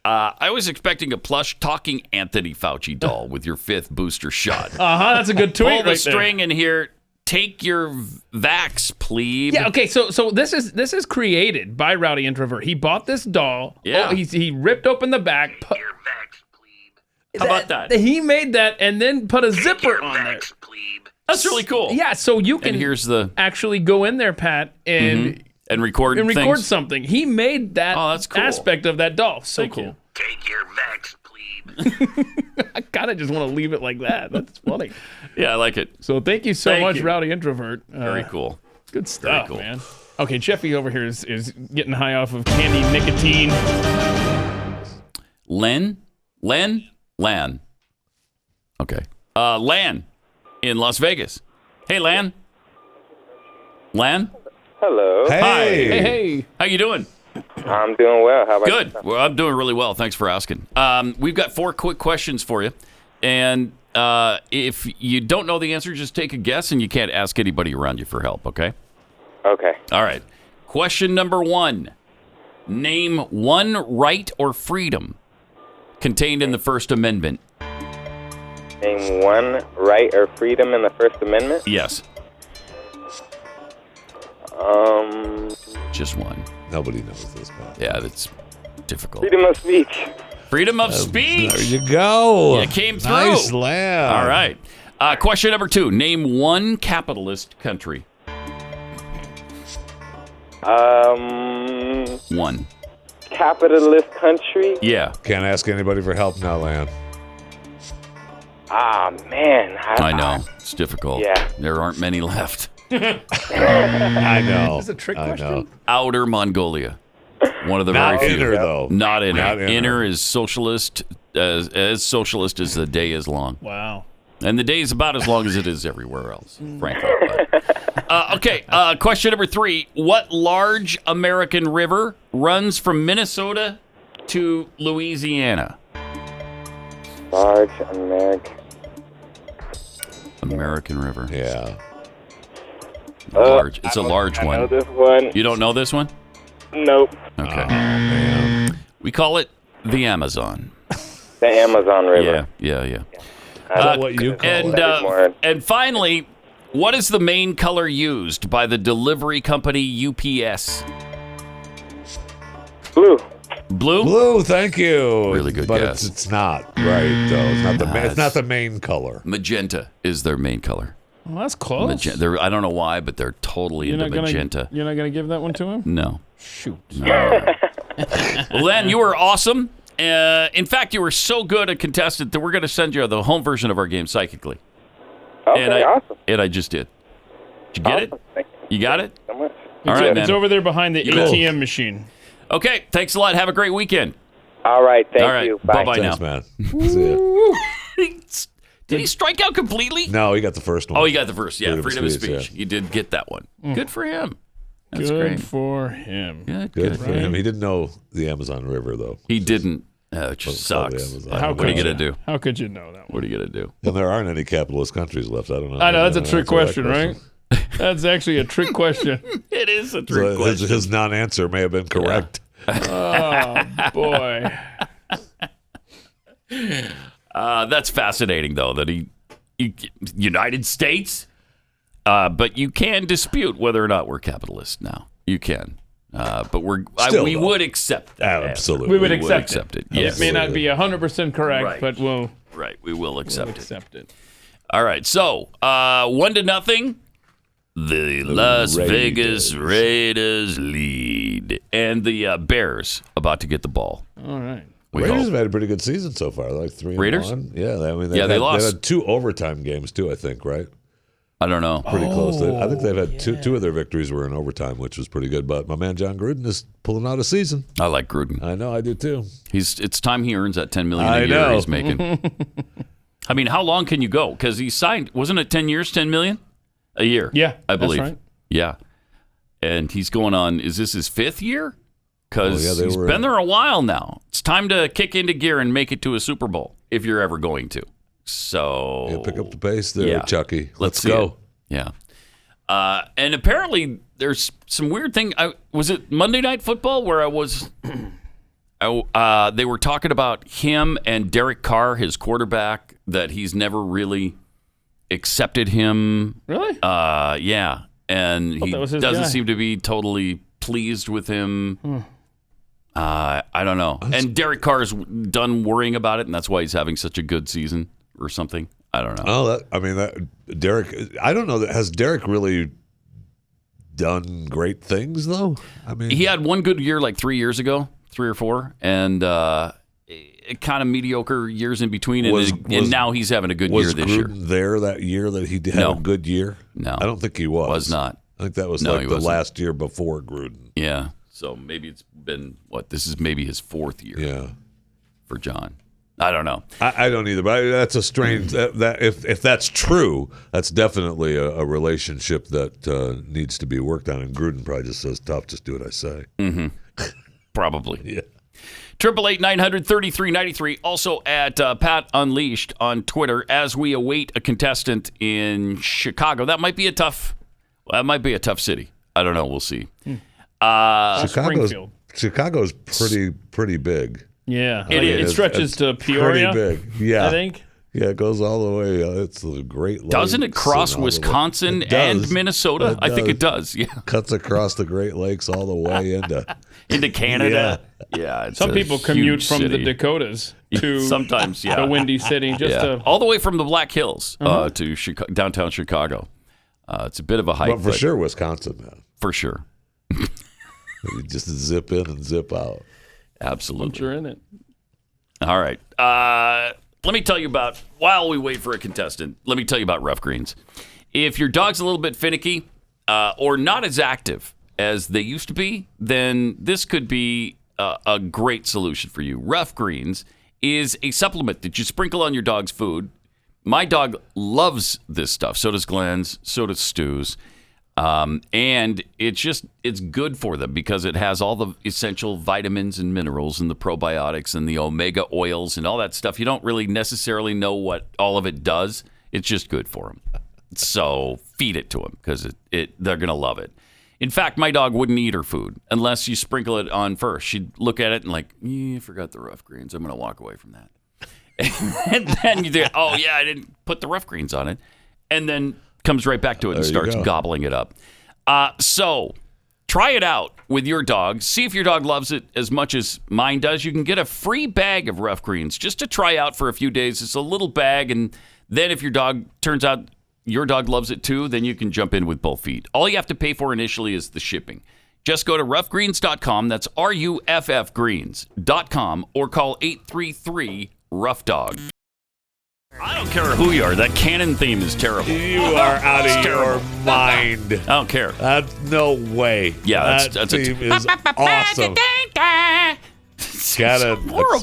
I was expecting a plush talking Anthony Fauci doll with your 5th booster shot. That's a good tweet. Pull the right string in here. Take your vax, plebe. Yeah, okay, so this is created by Rowdy Introvert. He bought this doll. Yeah. He ripped open the back. Take your vax, plebe. How about that? He made that and then put a zipper on there. Plebe. That's really cool. Yeah, so you can actually go in there, Pat, and record record something. He made that that's cool. aspect of that doll. So Thank cool. you. Take your vax, plebe. I kind of just want to leave it like that. That's funny. Yeah, I like it. So thank you so much, Rowdy Introvert. Very cool. Good stuff, cool. man. Okay, Jeffy over here is getting high off of candy nicotine. Lan. Okay. Lan in Las Vegas. Hey, Lan. Hello. Hey. Hi. Hey. How you doing? I'm doing well. How about Good. yourself? Well, I'm doing really well. Thanks for asking. We've got 4 quick questions for you. And if you don't know the answer, just take a guess, and you can't ask anybody around you for help, okay? Okay. All right. Question number 1. Name one right or freedom contained in the First Amendment. Name one right or freedom in the First Amendment? Yes. Just one. Nobody knows this, man. Yeah, that's difficult. Freedom of speech. Freedom of speech. There you go. You came through. Nice lad. All right. Question number 2. Name one capitalist country. One. Capitalist country? Yeah. Can't ask anybody for help now, Lan. Ah, man. I know. It's difficult. Yeah. There aren't many left. I know. Is it a trick I question? know. Outer Mongolia. One of the Not very few. inner, though. Not inner. Not inner. Inner is socialist, as socialist as the day is long. Wow. And the day is about as long as it is everywhere else, frankly. Okay, question number 3. What large American river runs from Minnesota to Louisiana? Large American river. Yeah. Large. It's a large I one. know this one. You don't know this one? Nope. Okay. Oh, man. We call it the Amazon. The Amazon River. Yeah. Is that what you call it? And finally, what is the main color used by the delivery company UPS? Blue. Blue? Blue, thank you. Really good but guess. It's not right, though. It's not it's not the main color. Magenta is their main color. Well, that's close. I don't know why, but they're totally into magenta. You're not going to give that one to him? No. Shoot. No. Well, Len, you were awesome. In fact, you were so good a contestant that we're going to send you the home version of our game psychically. Okay, awesome. And I just did. Did you get it? You got it? So much. All right, man. It's over there behind the ATM machine. Okay, thanks a lot. Have a great weekend. All right, thank All right. you. Bye. Bye-bye Thanks, now. man. See ya. Did he strike out completely? No, he got the first one. Oh, he got the first. Yeah, freedom of speech. Yeah. He did get that one. Good for him. That's Good great. for him. Good for him. He didn't know the Amazon River, though. He didn't. It just sucks. How What are you going to do? How could you know that one? What are you going to do? And there aren't any capitalist countries left. I don't know. I know, that's a trick Answer that question, right? That's actually a trick question. It is a trick So question. his non-answer may have been correct. Oh, boy. That's fascinating, though, that he United States, but you can dispute whether or not we're capitalist now. You can. But we would accept that. Absolutely. We would accept it. Yes. Yes. It may not be 100% correct, Right. but we'll accept it. All right. So 1-0. The Las Vegas Raiders lead, and the Bears about to get the ball. All right. Raiders have had a pretty good season so far, like 3-1. Raiders? Yeah, they lost. They had 2 overtime games too, I think, right? I don't know. Pretty close. I think they've had two of their victories were in overtime, which was pretty good. But my man John Gruden is pulling out a season. I like Gruden. I know, I do too. It's time he earns that $10 million a year he's making. I mean, how long can you go? Because he signed, wasn't it 10 years, $10 million a year? Yeah, I believe. that's right. Yeah, and he's going on. Is this his 5th year? Because he's were been there a while now. It's time to kick into gear and make it to a Super Bowl if you're ever going to. So pick up the pace there, Chucky. Let's see go. it. Yeah. And apparently there's some weird thing. Was it Monday Night Football where I was? They were talking about him and Derek Carr, his quarterback, that he's never really accepted him. Really? Yeah. And he doesn't guy. seem to be totally pleased with him. I don't know. And Derek Carr's done worrying about it, and that's why he's having such a good season or something. I don't know. Derek, I don't know. Has Derek really done great things, though? I mean, he had one good year like 3 years ago, 3 or 4, and kind of mediocre years in between, and now he's having a good year this year. Was Gruden there that year that he had a good year? No. I don't think he was. Was not. I think that was No, like he the wasn't. last year before Gruden. Yeah. So maybe it's been, this is maybe his 4th year for John. I don't know. I don't either, but that's a strange, that if that's true, that's definitely a relationship that needs to be worked on, and Gruden probably just says, tough, just do what I say. Mm-hmm. Probably. Yeah. 888-900-3393. Also at Pat Unleashed on Twitter as we await a contestant in Chicago. That might be a tough city. I don't know. We'll see. Chicago's pretty big. Yeah. It stretches to Peoria. Pretty big. Yeah. I think. Yeah, it goes all the way. It's the Great Lakes. Doesn't it cross Wisconsin and Minnesota? I think it does. Yeah. Cuts across the Great Lakes all the way into Canada. Yeah. Some people commute from the Dakotas to sometimes the Windy City all the way from the Black Hills to downtown Chicago. It's a bit of a hike. But for sure, Wisconsin, man. For sure. You just zip in and zip out. Absolutely. Once you're in it. All right. Let me tell you about, while we wait for a contestant, let me tell you about Rough Greens. If your dog's a little bit finicky or not as active as they used to be, then this could be a great solution for you. Rough Greens is a supplement that you sprinkle on your dog's food. My dog loves this stuff. So does Glenn's. So does Stu's. And it's good for them because it has all the essential vitamins and minerals and the probiotics and the omega oils and all that stuff. You don't really necessarily know what all of it does. It's just good for them. So feed it to them because they're going to love it. In fact, my dog wouldn't eat her food unless you sprinkle it on first. She'd look at it and like, I forgot the Rough Greens. I'm going to walk away from that. And then you think, oh yeah, I didn't put the Rough Greens on it. And then comes right back to it and starts gobbling it up. So try it out with your dog. See if your dog loves it as much as mine does. You can get a free bag of Rough Greens just to try out for a few days. It's a little bag, and then if your dog turns out your dog loves it too, then you can jump in with both feet. All you have to pay for initially is the shipping. Just go to roughgreens.com. That's RUFFgreens.com or call 833-ROUGH-DOG. I don't care who you are. That Canon theme is terrible. You are out of your mind. I don't care. No way. Yeah, that theme is awesome. Got a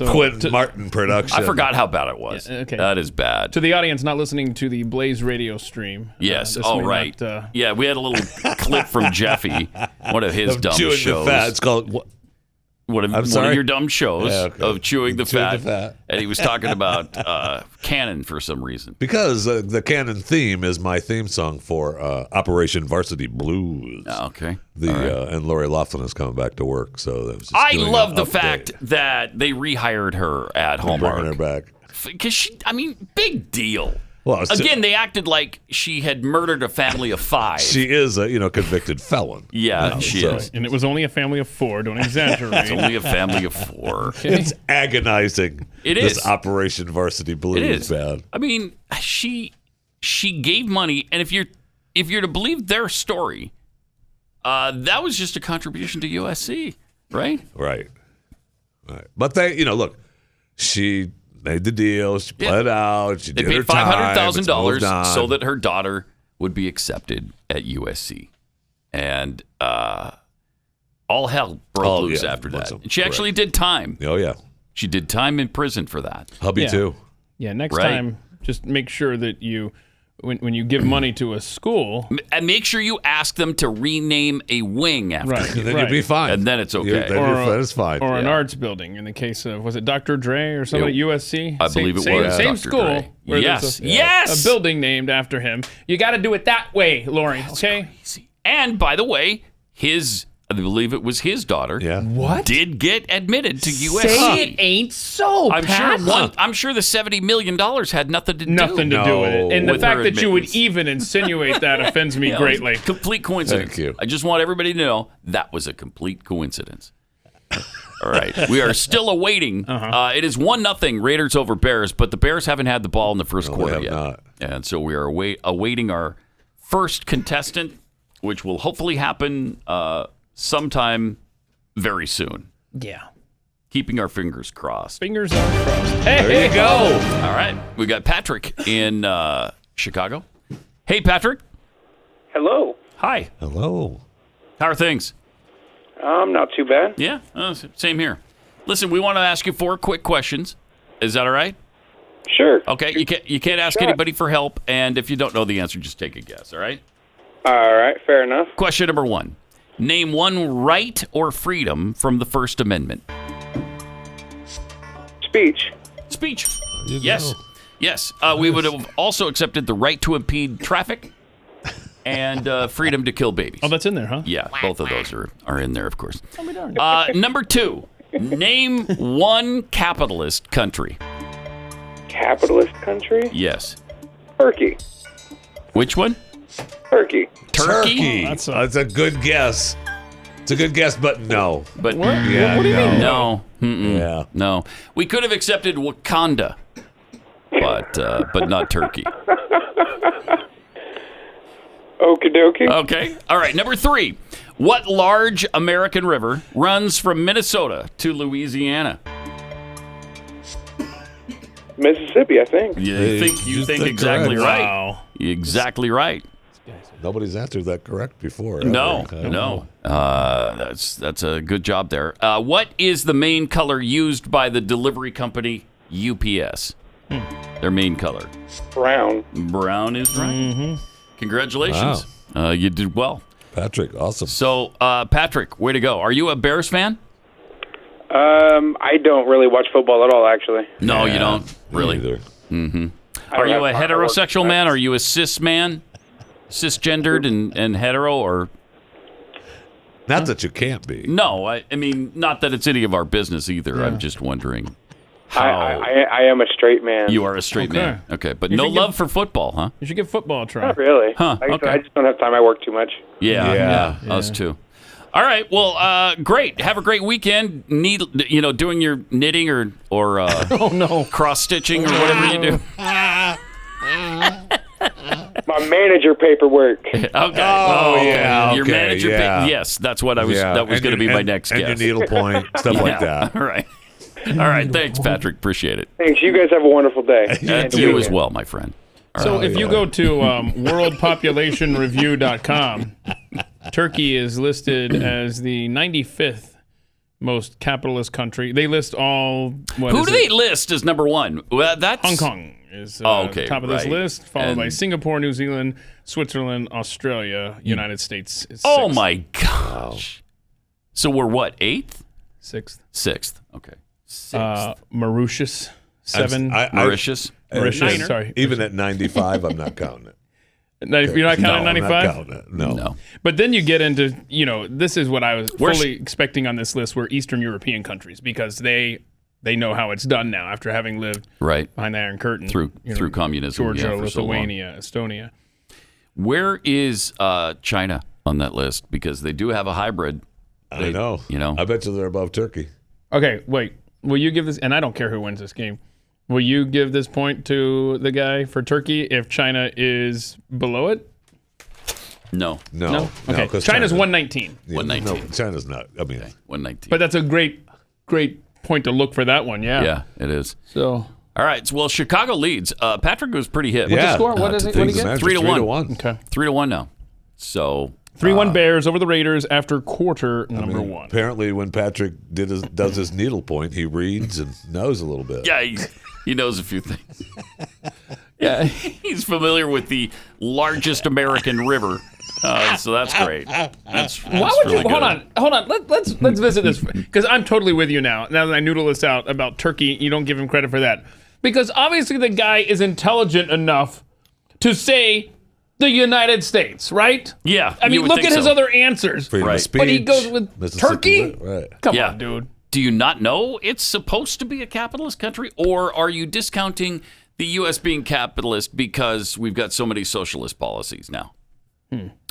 Quentin Martin production. I forgot how bad it was. Yeah, okay. That is bad. To the audience not listening to the Blaze radio stream. Yes. Right. Yeah, we had a little clip from Jeffy, one of his dumb shows. The fat. It's called... One of your dumb shows of chewing the fat. And he was talking about Canon for some reason. Because the Canon theme is my theme song for Operation Varsity Blues. Okay. And Lori Loughlin is coming back to work. So I love the fact that they rehired her at Hallmark. Bringing her back. Because big deal. Well, again, they acted like she had murdered a family of 5. She is a convicted felon. Yeah, she is. And it was only a family of 4. Don't exaggerate. It's only a family of 4. Okay. It's agonizing. It is. This Operation Varsity Blues. It is. Man. She gave money, and if you're to believe their story, that was just a contribution to USC, right? Right. But they, look, she made the deal. She pled out. She did her time. They paid $500,000 so that her daughter would be accepted at USC. And all hell broke loose after that. And she actually did time. Oh, yeah. She did time in prison for that. Hubby, too. Yeah, next time, just make sure that you... When you give money to a school... And make sure you ask them to rename a wing after you. And then you'll be fine. And then it's okay. It's fine. Or an arts building. In the case of, was it Dr. Dre or somebody at USC? I believe it was Same Dr. school. Dre. Where yes. A building named after him. You got to do it that way, Lori. Okay? Crazy. And, by the way, I believe it was his daughter. Yeah. What? Did get admitted to USC. Say it ain't so, Pat. I'm sure the $70 million had nothing to do with it. And the fact that you would even insinuate that offends me greatly. Complete coincidence. Thank you. I just want everybody to know that was a complete coincidence. All right. We are still awaiting. It is 1-0 Raiders over Bears, but the Bears haven't had the ball in the first quarter yet. Not. And so we are awaiting our first contestant, which will hopefully happen sometime very soon. Yeah. Keeping our fingers crossed. Fingers are crossed. Hey, there you go. All right. We got Patrick in Chicago. Hey, Patrick. Hello. Hi. Hello. How are things? Not too bad. Yeah, same here. Listen, we want to ask you 4 quick questions. Is that all right? Sure. Okay. You can't ask anybody for help, and if you don't know the answer, just take a guess. All right? All right. Fair enough. Question number 1. Name one right or freedom from the First Amendment. Speech. Speech. You Yes. go. Yes. We would have also accepted the right to impede traffic and freedom to kill babies. Oh, that's in there, huh? Yeah, both of those are in there, of course. Oh, my darn. Number 2. Name one capitalist country. Capitalist country? Yes. Turkey. Which one? Turkey. Turkey? That's a good guess. It's a good guess, but no. But What? Yeah, What do you mean? no. Mm-mm. Yeah. No. We could have accepted Wakanda, but not Turkey. Okie dokie. Okay. All right. Number 3. What large American river runs from Minnesota to Louisiana? Mississippi, I think. You think exactly correct. right. Wow. Exactly right. Nobody's answered that correct before. No, ever. no. That's a good job there. What is the main color used by the delivery company UPS? Their main color. Brown. Brown is right. Mm-hmm. Congratulations. You did well. Patrick, awesome. So, Patrick, way to go. Are you a Bears fan? I don't really watch football at all, actually. No, you don't. Really? Either. Mm-hmm. Are you a heterosexual man? Are you a cis man? Cisgendered and hetero, or? Not that you can't be. No, I mean, not that it's any of our business either. Yeah. I'm just wondering how. I am a straight man. You are a straight man. Okay, but no love for football, huh? You should give football a try. Not really. Huh, okay. I just don't have time. I work too much. Yeah, us too. All right, well, great. Have a great weekend. Doing your knitting or Oh, no. cross stitching or whatever you do. My manager paperwork. Okay. Oh, yeah. Your okay, manager. yeah. Yes, that's what I was. Yeah. That was And going to be your- my and- next and guess. your needle point, stuff like Yeah, that. All right. All right. Thanks, Patrick. Appreciate it. Thanks. You guys have a wonderful day. And you as well, my friend. So if you go to worldpopulationreview.com, Turkey is listed as the 95th most capitalist country. They list all. Who do they list as number one? Well, that's Hong Kong is okay, top of this right. list, followed by And- Singapore, New Zealand, Switzerland, Australia, United States. Is Oh sixth. my gosh! So we're what, 8th? Sixth. Okay. Sixth. Mauritius, 7. Mauritius. Mauritius, sorry. Even at 95, I'm not counting it. You're not counting No, I'm 95? not counting it. No. But then you get into, this is what I was Where's- fully expecting on this list were Eastern European countries because they know how it's done now after having lived Right. behind the Iron Curtain. Through communism. Georgia, yeah, for so long. Lithuania, Estonia. Where is China on that list? Because they do have a hybrid. I know. I bet you they're above Turkey. Okay, wait. Will you give this, and I don't care who wins this game, will you give this point to the guy for Turkey if China is below it? No. Okay. 'cause China's China- 119. Yeah, 119. No, China's not. I mean, 119. But that's a great point to look for that one, yeah. Yeah, it is. So, all right. Well, Chicago leads. Patrick was pretty hit. What's the score? What is it? What do you get? 3-1. Okay. 3-1 now. So 3-1 Bears over the Raiders after quarter number one. Apparently, when Patrick does his needle point, he reads and knows a little bit. yeah, he knows a few things. Yeah, he's familiar with the largest American river. So that's great. That's Why would really you hold good. on? Let's visit this because I'm totally with you now. Now that I noodle this out about Turkey, you don't give him credit for that because obviously the guy is intelligent enough to say the United States, right? Yeah, I you mean, would look think at his so. other answers. Freedom of Right. speech, But he goes with Mississippi, Turkey? right? Come Yeah. on, dude. Do you not know it's supposed to be a capitalist country, or are you discounting the U.S. being capitalist because we've got so many socialist policies now?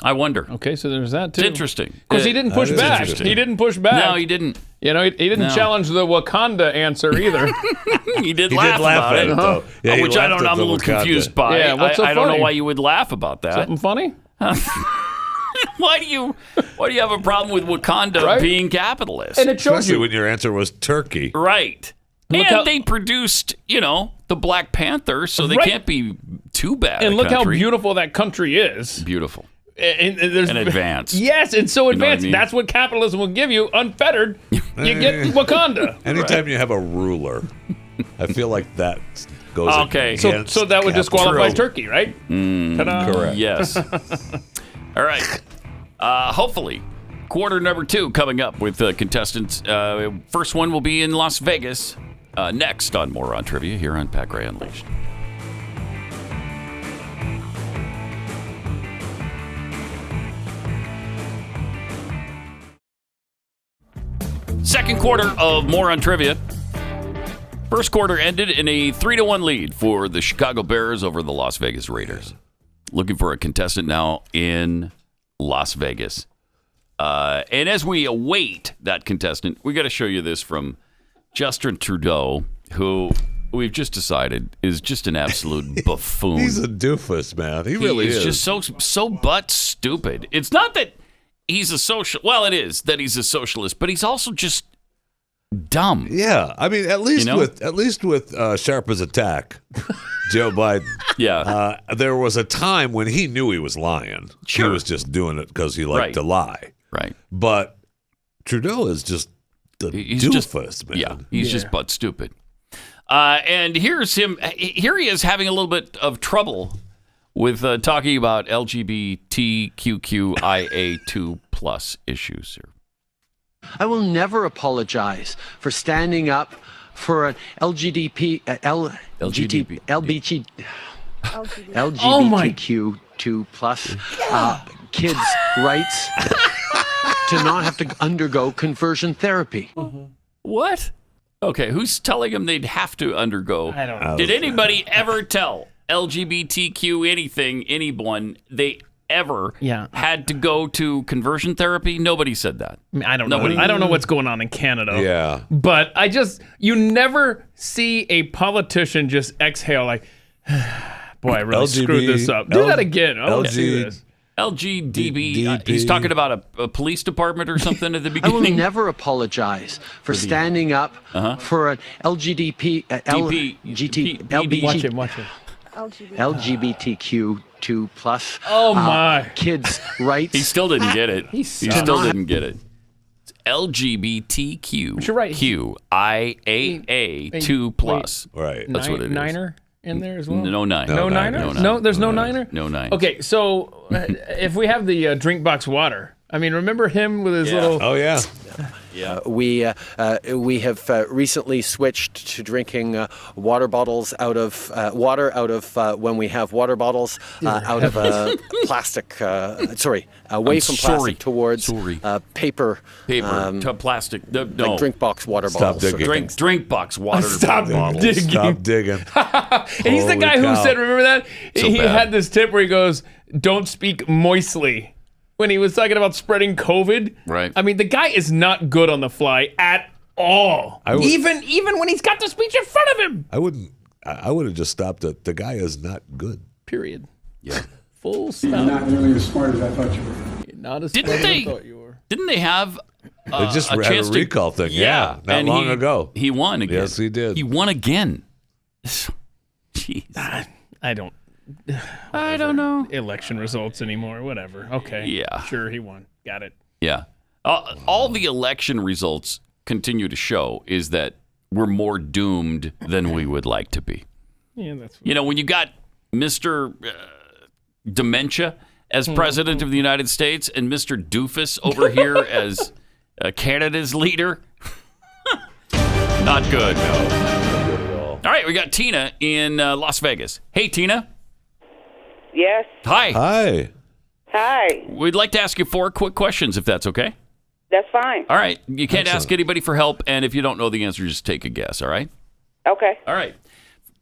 I wonder. Okay, so there's that too. It's interesting. Because he didn't push That is back. interesting. He didn't push back. No, he didn't. You know, he didn't No. challenge the Wakanda answer either. He did He laugh did laugh about at it, it, though. Yeah, he which I laughed don't. at I'm a the little Wakanda. confused by. Yeah, what's so I don't know funny? why you would laugh about that. Something funny? Why do you have a problem with Wakanda Right? being capitalist? And it shows Especially you. when your answer was Turkey. Right. Look And how- they produced, the Black Panther, so they Right. can't be too bad. And a look how country. beautiful that country is. Beautiful. And there's And advanced. Yes, and so You know what I advanced. mean? That's what capitalism will give you, unfettered. You get Wakanda. Anytime you have a ruler, I feel like that goes Okay. against So that would disqualify capitalism. Turkey, right? Ta-da. Correct. Yes. All right. Hopefully, Quarter number 2 coming up with contestants. First one will be in Las Vegas. Next on More on Trivia here on Pat Gray Unleashed. Second quarter of More on Trivia. First quarter ended in a 3-1 lead for the Chicago Bears over the Las Vegas Raiders. Looking for a contestant now in Las Vegas. And as we await that contestant, we got to show you this from Justin Trudeau, who we've just decided is just an absolute buffoon. He's a doofus, man. He really is. He's just so butt stupid. It's not that he's a social. Well, it is that he's a socialist, but he's also just dumb. Yeah, I mean, at least with sharp as a tack, Joe Biden. Yeah, there was a time when he knew he was lying. Sure. He was just doing it because he liked to lie. Right. But Trudeau is just he's doofus, man. Yeah, he's just butt stupid. And here's him. Here he is having a little bit of trouble with talking about LGBTQIA2+ issues here. I will never apologize for standing up for an LGBTQ2+ kids' rights to not have to undergo conversion therapy. What? Okay, who's telling him they'd have to undergo? I don't know. Did anybody ever tell LGBTQ anyone they ever had to go to conversion therapy? Nobody said that. I mean, I don't know. I don't know what's going on in Canada. Yeah. But you never see a politician just exhale like, boy, I really screwed this up. Do that again. I want to see this. LGDB. He's talking about a police department or something at the I beginning. will never apologize for standing up for an LGBTQ2+ kids' rights. He still didn't get it. He still didn't get it. It's LGBTQ. You're right. QIAA2+. Right. That's what it is. Niner in there as well? No nine. No niner? No, there's no niner? No nine. Okay, so if we have the drink box water, I mean, remember him with his little... Oh, yeah. Yeah. We have recently switched to drinking water bottles out of when we have water bottles out of plastic. Away from plastic towards paper. Plastic. No. Like drink box water Stop bottles. digging. Drink box water Stop bottles. digging. Stop digging. And he's the guy who said, remember that? He had this tip where he goes, don't speak moistly. When he was talking about spreading COVID. Right. I mean, the guy is not good on the fly at all. Even when he's got the speech in front of him. I would have just stopped it. The guy is not good. Period. Yeah. Full stop. You're not nearly as smart as I thought you were. You're not as smart as I thought you were. Didn't they have They just had chance a recall thing. Yeah. Not long ago. He won again. Yes, he did. He won again. Jeez. I don't know election results anymore. Whatever. Okay. Yeah. Sure, he won. Got it. Yeah. All the election results continue to show is that we're more doomed than we would like to be. Yeah, that's. When you got Mr. Dementia as president of the United States and Mr. Doofus over here as Canada's leader, not good. No. Not good at all. All right, we got Tina in Las Vegas. Hey, Tina. Yes. Hi. Hi. We'd like to ask you 4 quick questions, if that's okay. That's fine. All right. You can't ask anybody for help, and if you don't know the answer, just take a guess, all right? Okay. All right.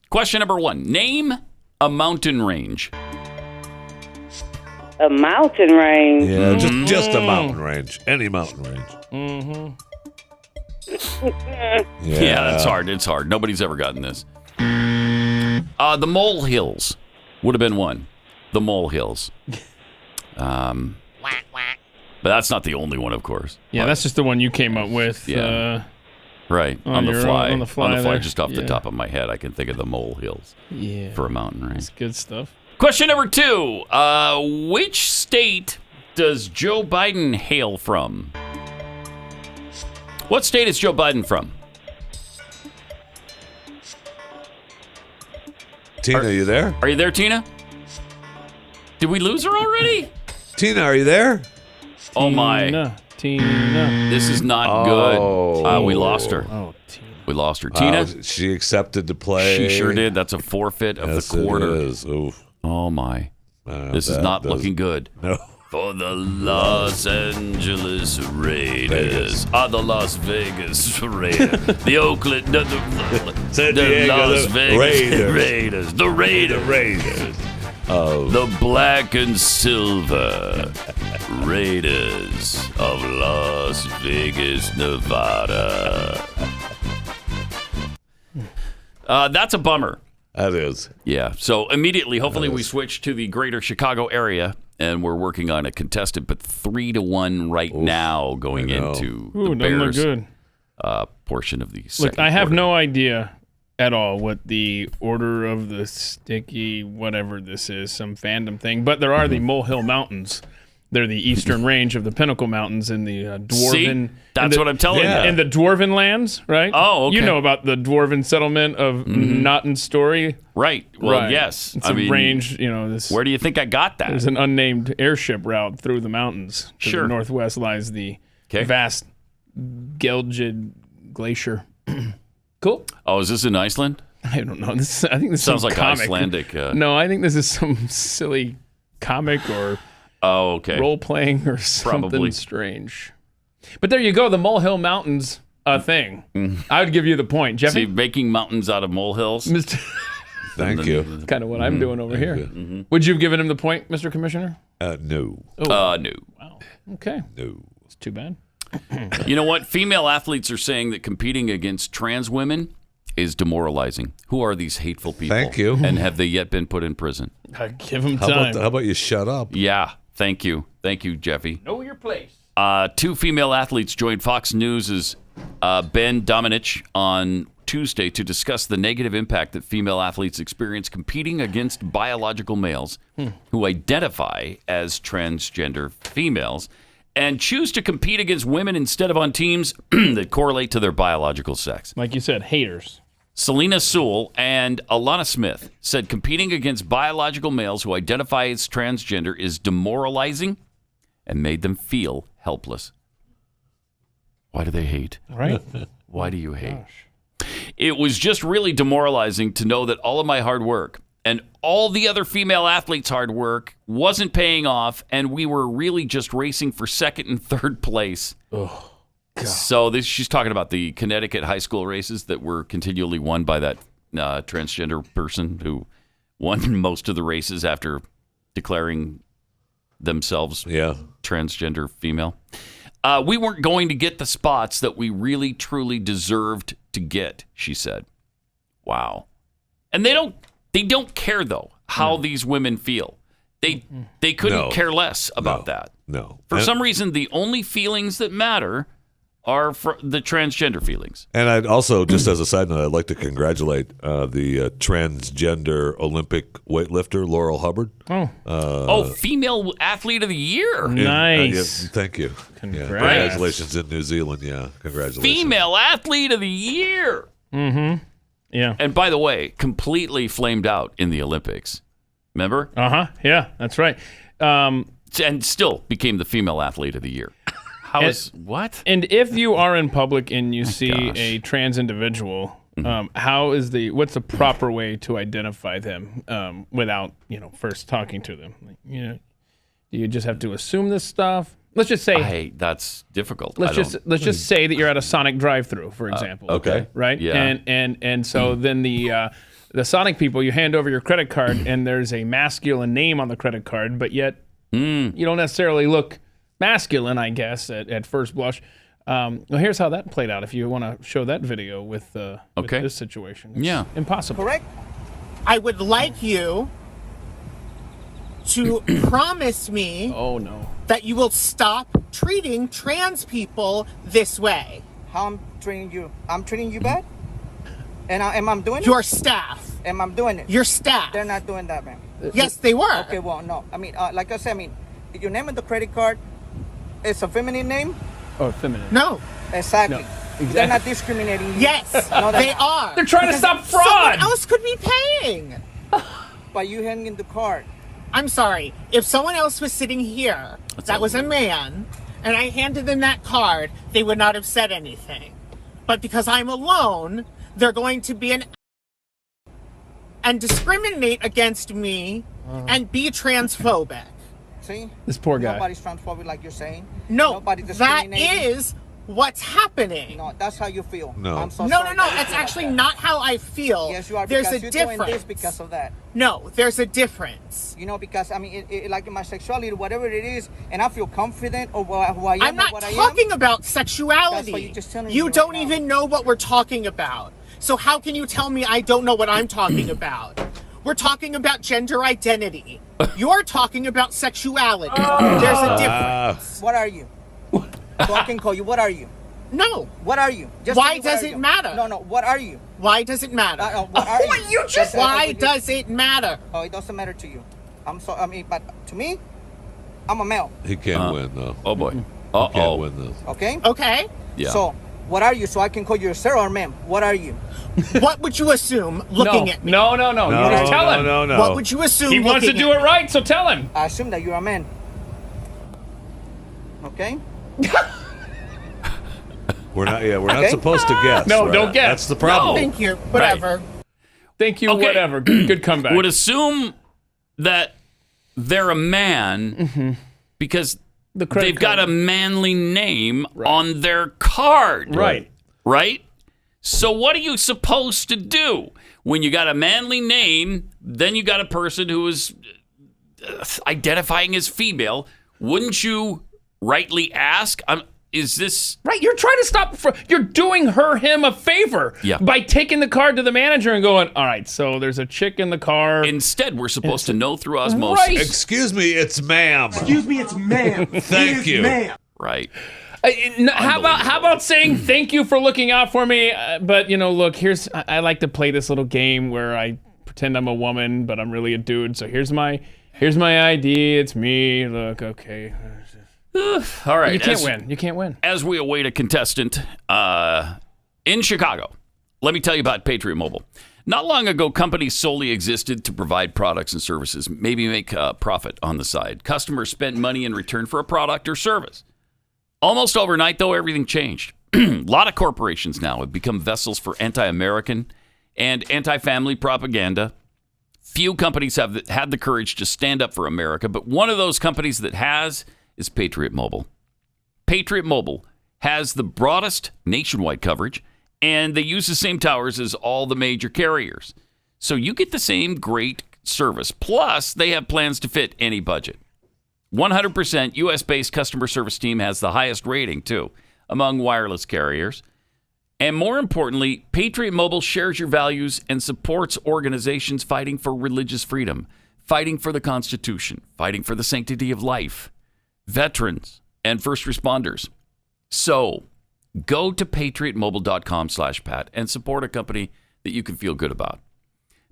Question number 1. Name a mountain range. A mountain range? Yeah, just a mountain range. Any mountain range. Mm-hmm. Yeah, that's hard. It's hard. Nobody's ever gotten this. The molehills would have been one. The molehills. But that's not the only one, of course. Yeah, that's just the one you came up with. Yeah. Right. On the fly. there. Just off the top of my head, I can think of the molehills for a mountain range. That's good stuff. Question number 2. Which state does Joe Biden hail from? What state is Joe Biden from? Tina, are you there? Are you there, Tina? Did we lose her already? Tina, are you there? Oh, my. Tina. This is not good. We lost her. Oh, Tina. We lost her. Tina? She accepted to play. She sure did. That's a forfeit of the quarter. It is. Oof. Oh, my. This is not looking good. No. For the Los Angeles Raiders. The Las Vegas Raiders. The Oakland. The Las Vegas Raiders. The Raiders. The black and silver Raiders of Las Vegas, Nevada. That's a bummer. That is. Yeah. So immediately, hopefully, we switch to the greater Chicago area, and we're working on a contestant, but 3-1 right now going into the Bears good. Portion of the second Look, I have quarter. no idea at all what the Order of the Sticky, whatever this is, some fandom thing, but there are the Molehill Mountains. They're the eastern range of the Pinnacle Mountains in the Dwarven. See? That's what I'm telling you. In the Dwarven lands, right? Oh, okay. You know about the Dwarven settlement of Naughton Story. Right. Well, Right. yes. It's a range, this. Where do you think I got that? There's an unnamed airship route through the mountains. To Sure. the northwest lies the vast Gelgid Glacier. Cool. Oh, is this in Iceland? I don't know. I think this Sounds is some like comic. Icelandic. No, I think this is some silly comic or role playing or something Probably. strange. But there you go, the Molehill Mountains thing. I would give you the point, Jeffy. See, making mountains out of molehills. Thank you. That's kind of what I'm doing over here. Would you have given him the point, Mr. Commissioner? No. No. Wow. Okay. No. It's too bad. You know what? Female athletes are saying that competing against trans women is demoralizing. Who are these hateful people? Thank you. And have they yet been put in prison? Give them time. How about you shut up? Yeah. Thank you. Thank you, Jeffy. Know your place. 2 female athletes joined Fox News' Ben Domenech on Tuesday to discuss the negative impact that female athletes experience competing against biological males who identify as transgender females and choose to compete against women instead of on teams that correlate to their biological sex. Like you said, haters. Selena Sewell and Alana Smith said competing against biological males who identify as transgender is demoralizing and made them feel helpless. Why do they hate? Right. Why do you hate? It was just really demoralizing to know that all of my hard work and all the other female athletes' hard work wasn't paying off, and we were really just racing for second and third place. Oh, God. So she's talking about the Connecticut high school races that were continually won by that transgender person who won most of the races after declaring themselves transgender female. We weren't going to get the spots that we really, truly deserved to get, she said. Wow. And they don't care, though, how these women feel. They couldn't care less about that. No. For some reason, the only feelings that matter are for the transgender feelings. And I'd also, just as a side note, I'd like to congratulate the transgender Olympic weightlifter, Laurel Hubbard. Female athlete of the year. Nice. Thank you. Congratulations in New Zealand. Yeah, congratulations. Female athlete of the year. Mm-hmm. Yeah. And by the way, completely flamed out in the Olympics. Remember? Yeah, that's right. And still became the female athlete of the year. What? And if you are in public and you see a trans individual, what's the proper way to identify them without, first talking to them? Do you just have to assume this stuff? Let's just say that's difficult. Let's just say that you're at a Sonic drive-through, for example. Okay. Right? Yeah. And so then the Sonic people, you hand over your credit card and there's a masculine name on the credit card, but yet you don't necessarily look masculine, I guess, at first blush. Well, here's how that played out. If you want to show that video with this situation, it's impossible. Correct. I would like you to promise me that you will stop treating trans people this way. How I'm treating you? I'm treating you bad? And am I doing it? Your staff. Am I doing it? Your staff. They're not doing that, man. Yes, they were. Okay, well, no. I mean, like I said, your name on the credit card is a feminine name? Oh, feminine. No. Exactly. No, exactly. They're not discriminating you. Yes, No, they are. They're trying to stop fraud. Someone else could be paying. By you handing the card. I'm sorry. If someone else was sitting here that was a man and I handed them that card, they would not have said anything. But because I'm alone, they're going to be and discriminate against me and be transphobic. See? This poor guy. Nobody's transphobic like you're saying. No, Nobody that is what's happening. No, that's how you feel. No. I'm so No, sorry. it's actually not how I feel. Yes, you are. There's Because a you're difference. doing this because of that. No, there's a difference. You know, because I mean, like in my sexuality, whatever it is, and I feel confident of who I am. I'm not what talking I am. about sexuality. That's what you're just telling me You right don't now. even know what we're talking about. So how can you tell me I don't know what I'm talking about? We're talking about gender identity. You're talking about sexuality. There's a difference. What are you? So I can call you. What are you? No. What are you? Just Why tell me what does are it you? matter? No. What are you? Why does it matter? What are you? Why does it matter? Oh, it doesn't matter to you. But to me, I'm a male. He can't win, though. Oh, boy. He can't win, though. Okay? Okay. Yeah. So, what are you? So I can call you sir or ma'am. What are you? What would you assume looking at me? No. You just tell him. No. What would you assume? He wants to do it right, so tell him. I assume that you're a man. Okay? We're not supposed to guess. No, right? don't guess. That's the problem. Thank you. Whatever. Thank you, Okay. whatever. Good comeback. Would assume that they're a man because they've got a manly name on their card. Right? So what are you supposed to do? When you got a manly name, then you got a person who is identifying as female. Wouldn't you rightly ask, is this... Right, you're trying to stop... You're doing him a favor by taking the card to the manager and going, all right, so there's a chick in the car. Instead, we're supposed to know through osmosis. Right. Excuse me, it's ma'am. Excuse me, it's ma'am. Thank you. Ma'am. Right. How about saying thank you for looking out for me? But, look, I like to play this little game where I pretend I'm a woman, but I'm really a dude. So here's my ID. It's me. Look, okay. All right. You can't win. As we await a contestant in Chicago, let me tell you about Patriot Mobile. Not long ago, companies solely existed to provide products and services, maybe make a profit on the side. Customers spent money in return for a product or service. Almost overnight, though, everything changed. A lot of corporations now have become vessels for anti-American and anti-family propaganda. Few companies have had the courage to stand up for America, but one of those companies that has is Patriot Mobile. Patriot Mobile has the broadest nationwide coverage, and they use the same towers as all the major carriers. So you get the same great service. Plus, they have plans to fit any budget. 100% U.S.-based customer service team has the highest rating, too, among wireless carriers. And more importantly, Patriot Mobile shares your values and supports organizations fighting for religious freedom, fighting for the Constitution, fighting for the sanctity of life, veterans, and first responders. So go to patriotmobile.com/Pat and support a company that you can feel good about.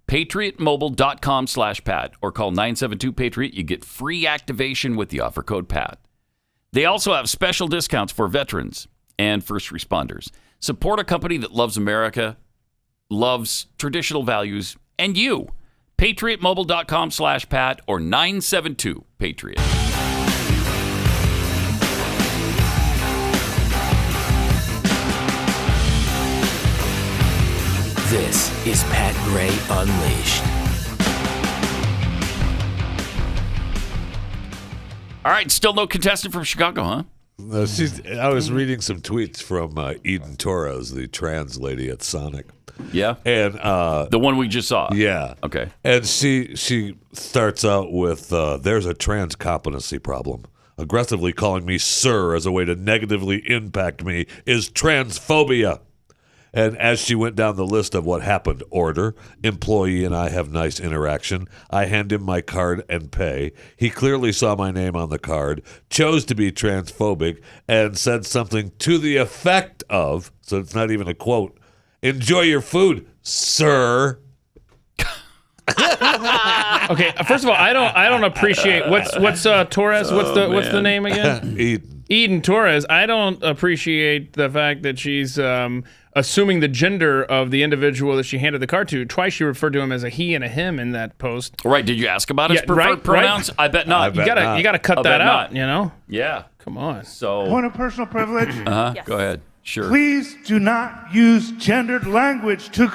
patriotmobile.com/Pat or call 972-PATRIOT. You get free activation with the offer code PAT. They also have special discounts for veterans and first responders. Support a company that loves America, loves traditional values, and you. patriotmobile.com/Pat or 972-PATRIOT. This is Pat Gray Unleashed. All right, still no contestant from Chicago, huh? I was reading some tweets from Eden Torres, the trans lady at Sonic. Yeah? And the one we just saw? Yeah. Okay. And she starts out with, there's a trans competency problem. Aggressively calling me sir as a way to negatively impact me is transphobia. And as she went down the list of what happened, order, employee and I have nice interaction. I hand him my card and pay. He clearly saw my name on the card, chose to be transphobic, and said something to the effect of, so it's not even a quote, enjoy your food, sir. Okay, first of all, I don't appreciate what's Torres. What's the name again? Eden. Eden Torres, I don't appreciate the fact that she's assuming the gender of the individual that she handed the card to. Twice she referred to him as a he and a him in that post. Right? Did you ask about his preferred pronouns? I bet not. You gotta cut that out. You know? Yeah. Come on. So. Point of personal privilege. Yes. Go ahead. Sure. Please do not use gendered language to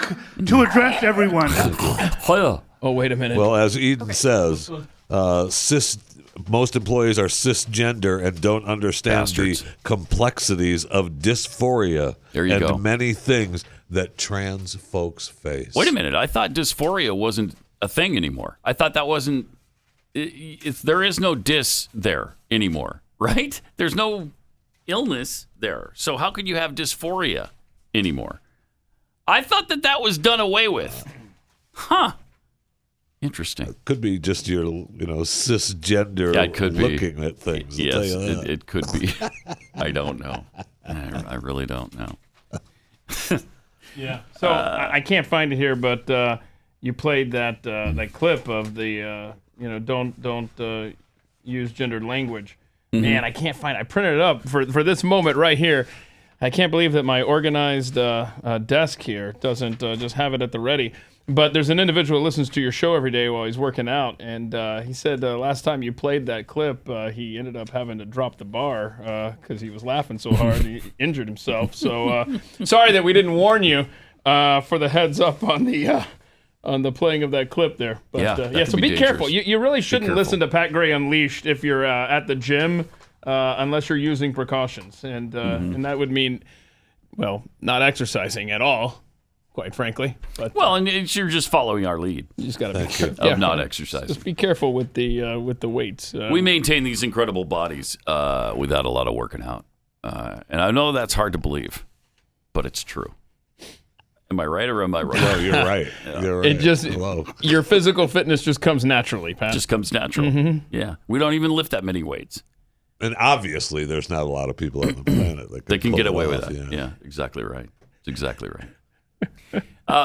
address everyone. Oh, wait a minute. Well, as Eden says, most employees are cisgender and don't understand the complexities of dysphoria and many things that trans folks face. Wait a minute. I thought dysphoria wasn't a thing anymore. I thought that wasn't. There is no dys there anymore, right? There's no illness there. So how could you have dysphoria anymore? I thought that was done away with. Huh. Interesting. It could be just your, cisgender looking at things. Yes, it could be. I don't know. I really don't know. Yeah. So I can't find it here, but you played that clip of the don't use gendered language. Mm-hmm. Man, I can't find it. I printed it up for this moment right here. I can't believe that my organized desk here doesn't just have it at the ready. But there's an individual who listens to your show every day while he's working out, and he said last time you played that clip, he ended up having to drop the bar because he was laughing so hard he injured himself. So sorry that we didn't warn you for the heads up on the playing of that clip there. But so be careful. You really shouldn't listen to Pat Gray Unleashed if you're at the gym unless you're using precautions, and that would mean, well, not exercising at all. Quite frankly, but and you're just following our lead. You just got to be careful of not exercising. Just be careful with the weights. We maintain these incredible bodies without a lot of working out, and I know that's hard to believe, but it's true. Am I right or am I wrong? No, you're right. You're right. It just your physical fitness just comes naturally, Pat. Just comes natural. Mm-hmm. Yeah, we don't even lift that many weights, and obviously, there's not a lot of people on the planet that can get away with that. Yeah, exactly right. It's exactly right.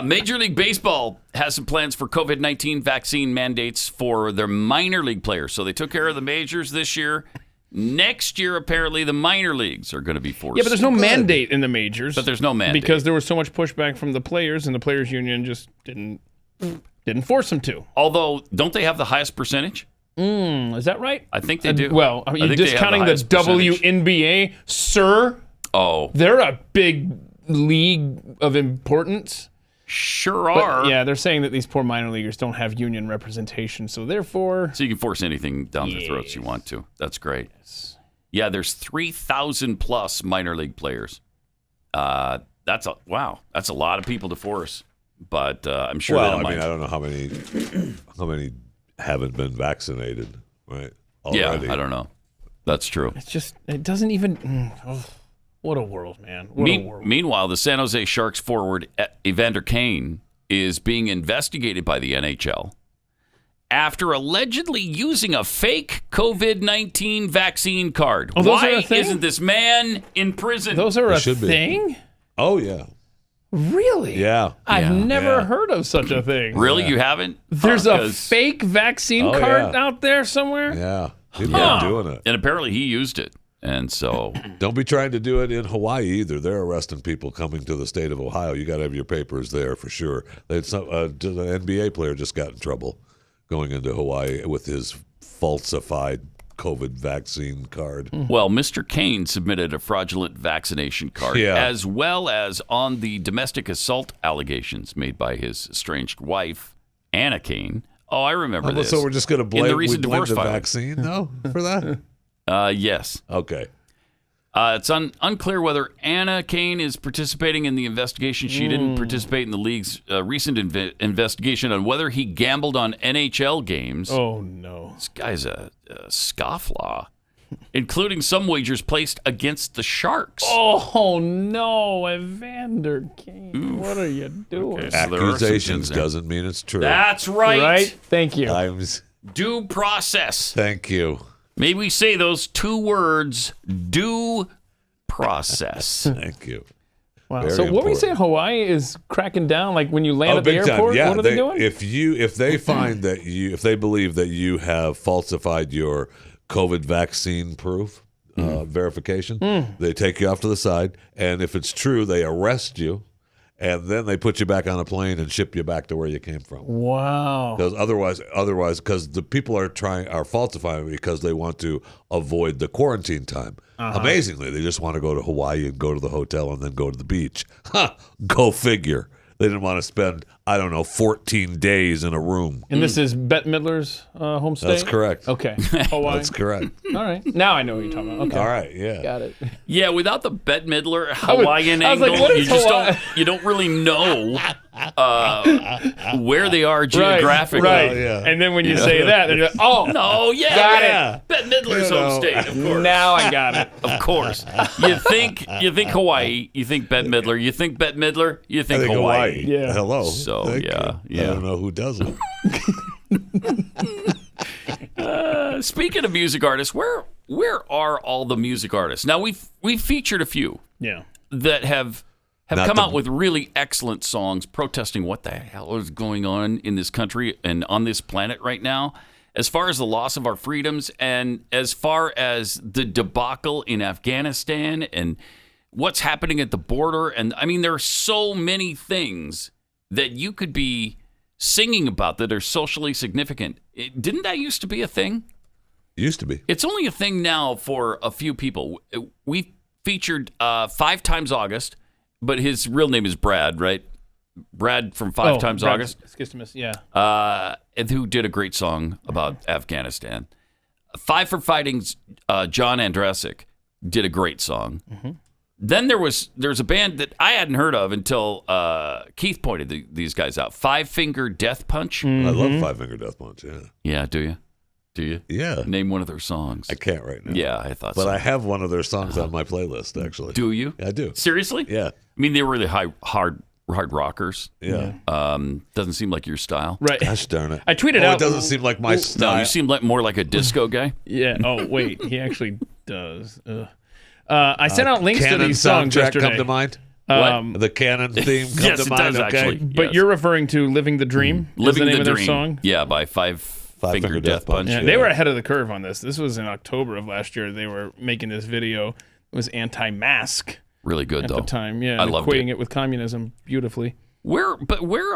Major League Baseball has some plans for COVID-19 vaccine mandates for their minor league players. So they took care of the majors this year. Next year, apparently, the minor leagues are going to be forced. Yeah, but there's no mandate in the majors. But there's no mandate. Because there was so much pushback from the players, and the players' union just didn't force them to. Although, don't they have the highest percentage? Is that right? I think they do. Well, are you discounting the WNBA, sir? Oh. They're a big league of importance. Sure are. But, yeah, they're saying that these poor minor leaguers don't have union representation, so therefore... So you can force anything down their throats you want to. That's great. Yeah, there's 3,000 plus minor league players. That's a lot of people to force. But I'm sure they don't mind. I don't know how many haven't been vaccinated, right? Already. Yeah, I don't know. That's true. It's just, it doesn't even... What a world, man. What a world. Meanwhile, the San Jose Sharks forward Evander Kane is being investigated by the NHL after allegedly using a fake COVID-19 vaccine card. Why isn't this man in prison? Those are a thing? Oh, yeah. Really? Yeah. I've never heard of such a thing. Really? You haven't? There's a fake vaccine card out there somewhere? Yeah. People are doing it. And apparently he used it. And so... Don't be trying to do it in Hawaii either. They're arresting people coming to the state of Ohio. You got to have your papers there for sure. An NBA player just got in trouble going into Hawaii with his falsified COVID vaccine card. Well, Mr. Kane submitted a fraudulent vaccination card, as well as on the domestic assault allegations made by his estranged wife, Anna Kane. Oh, I remember this. So we're just going to blame the vaccine, though, for that? Yes. Okay. It's unclear whether Anna Kane is participating in the investigation. She didn't participate in the league's recent investigation on whether he gambled on NHL games. Oh, no. This guy's a scofflaw, including some wagers placed against the Sharks. Oh, no, Evander Kane. Oof. What are you doing? Okay, so accusations doesn't mean it's true. That's right. Right? Thank you. Due process. Thank you. May we say those two words, due process. Thank you. Wow. Very so important. What were you saying? Hawaii is cracking down, like when you land at the airport? Yeah, what are they doing? If they find if they believe that you have falsified your COVID vaccine proof, verification. They take you off to the side, and if it's true, they arrest you, and then they put you back on a plane and ship you back to where you came from. Wow. Because otherwise, because the people are falsifying it because they want to avoid the quarantine time. Amazingly, they just want to go to Hawaii and go to the hotel and then go to the beach. Go figure. They didn't want to spend, 14 days in a room. And this is Bette Midler's home state? That's correct. Okay. Hawaii. That's correct. All right. Now I know what you're talking about. Okay. All right, yeah. Got it. Yeah, without the Bette Midler Hawaiian I was like, angle, what you is just Hawaii? you don't really know where they are geographically. Right. Yeah. And then when you say that, they're like, oh, no, yeah, got it. Bette Midler's home state, of course. Now I got it. Of course. You think Hawaii, you think Bette Midler, you think Bette Midler, you think Hawaii. Yeah. Hello. So, Thank you. yeah. I don't know who doesn't. Speaking of music artists, where are all the music artists? Now we've featured a few that have come out with really excellent songs protesting what the hell is going on in this country and on this planet right now, as far as the loss of our freedoms and as far as the debacle in Afghanistan and what's happening at the border. And I mean, there are so many things that you could be singing about that are socially significant. Didn't that used to be a thing? Used to be. It's only a thing now for a few people. We featured 5 Times August, but his real name is Brad, right? Brad from 5 Times Brad August. Skistimus, yeah. And who did a great song about Afghanistan. 5 for Fighting's John Andrasik did a great song. Then there's a band that I hadn't heard of until Keith pointed these guys out. Five Finger Death Punch. I love Five Finger Death Punch, yeah. Yeah, do you? Do you? Yeah. Name one of their songs. I can't right now. Yeah, I thought but so. But I have one of their songs on my playlist, actually. Do you? Yeah, I do. Seriously? Yeah. I mean, they were really hard rockers. Yeah. Doesn't seem like your style. Right. Gosh darn it. I tweeted out. It doesn't seem like my style. No, you seem like more like a disco guy. Yeah. Oh, wait. He actually does. I sent out links to Cannon these songs yesterday. come to mind? What? The Cannon theme come Yes, to it mind? does, Okay. actually. But Yes. you're referring to Living the Dream? Living is the name the of their Dream. song? Yeah, by Five Finger Death Punch. Yeah, they were ahead of the curve on this. This was in October of last year. They were making this video. It was anti-mask. Really good, at though. the time. Yeah, I and loved equating it with communism beautifully. Where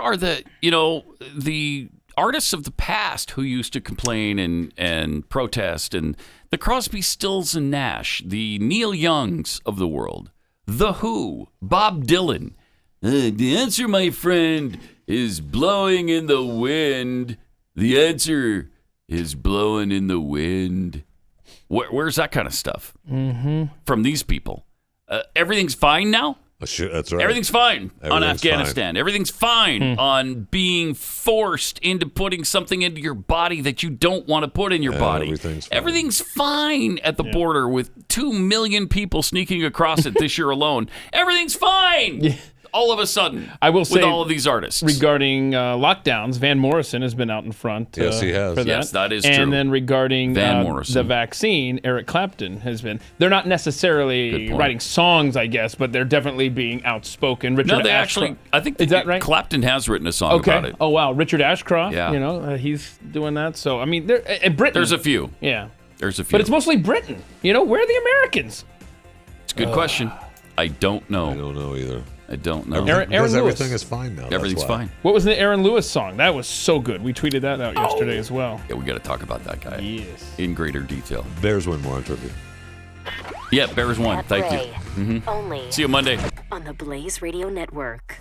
are the artists of the past who used to complain and protest, and the Crosby, Stills and Nash, the Neil Youngs of the world, The Who, Bob Dylan? The answer, my friend, is blowing in the wind. The answer is blowing in the wind. Where's that kind of stuff from these people? Everything's fine now? That's right. Everything's fine on Everything's Afghanistan. fine. Everything's fine on being forced into putting something into your body that you don't want to put in your body. Everything's fine at the border with 2 million people sneaking across it this year alone. Everything's fine. All of a sudden, I will say, with all of these artists. Regarding lockdowns, Van Morrison has been out in front. Yes, he has. For that. Yes, that is true. And then regarding Van Morrison. the vaccine, Eric Clapton has been. They're not necessarily writing songs, I guess, but they're definitely being outspoken. Richard No, they Ashcroft, actually, I think is that right? Clapton has written a song about it. Oh, wow. Richard Ashcroft, Yeah. he's doing that. So, I mean, Britain. There's a few. Yeah. There's a few. But it's mostly Britain. Where are the Americans? It's a good question. I don't know. I don't know either. I don't know. Aaron Lewis. Everything is fine now. Everything's fine. What was the Aaron Lewis song? That was so good. We tweeted that out yesterday as well. Yeah, we got to talk about that guy. Yes. In greater detail. Bears win more on trivia. Yeah, Bears won. Thank you. Only See you Monday. on the Blaze Radio Network.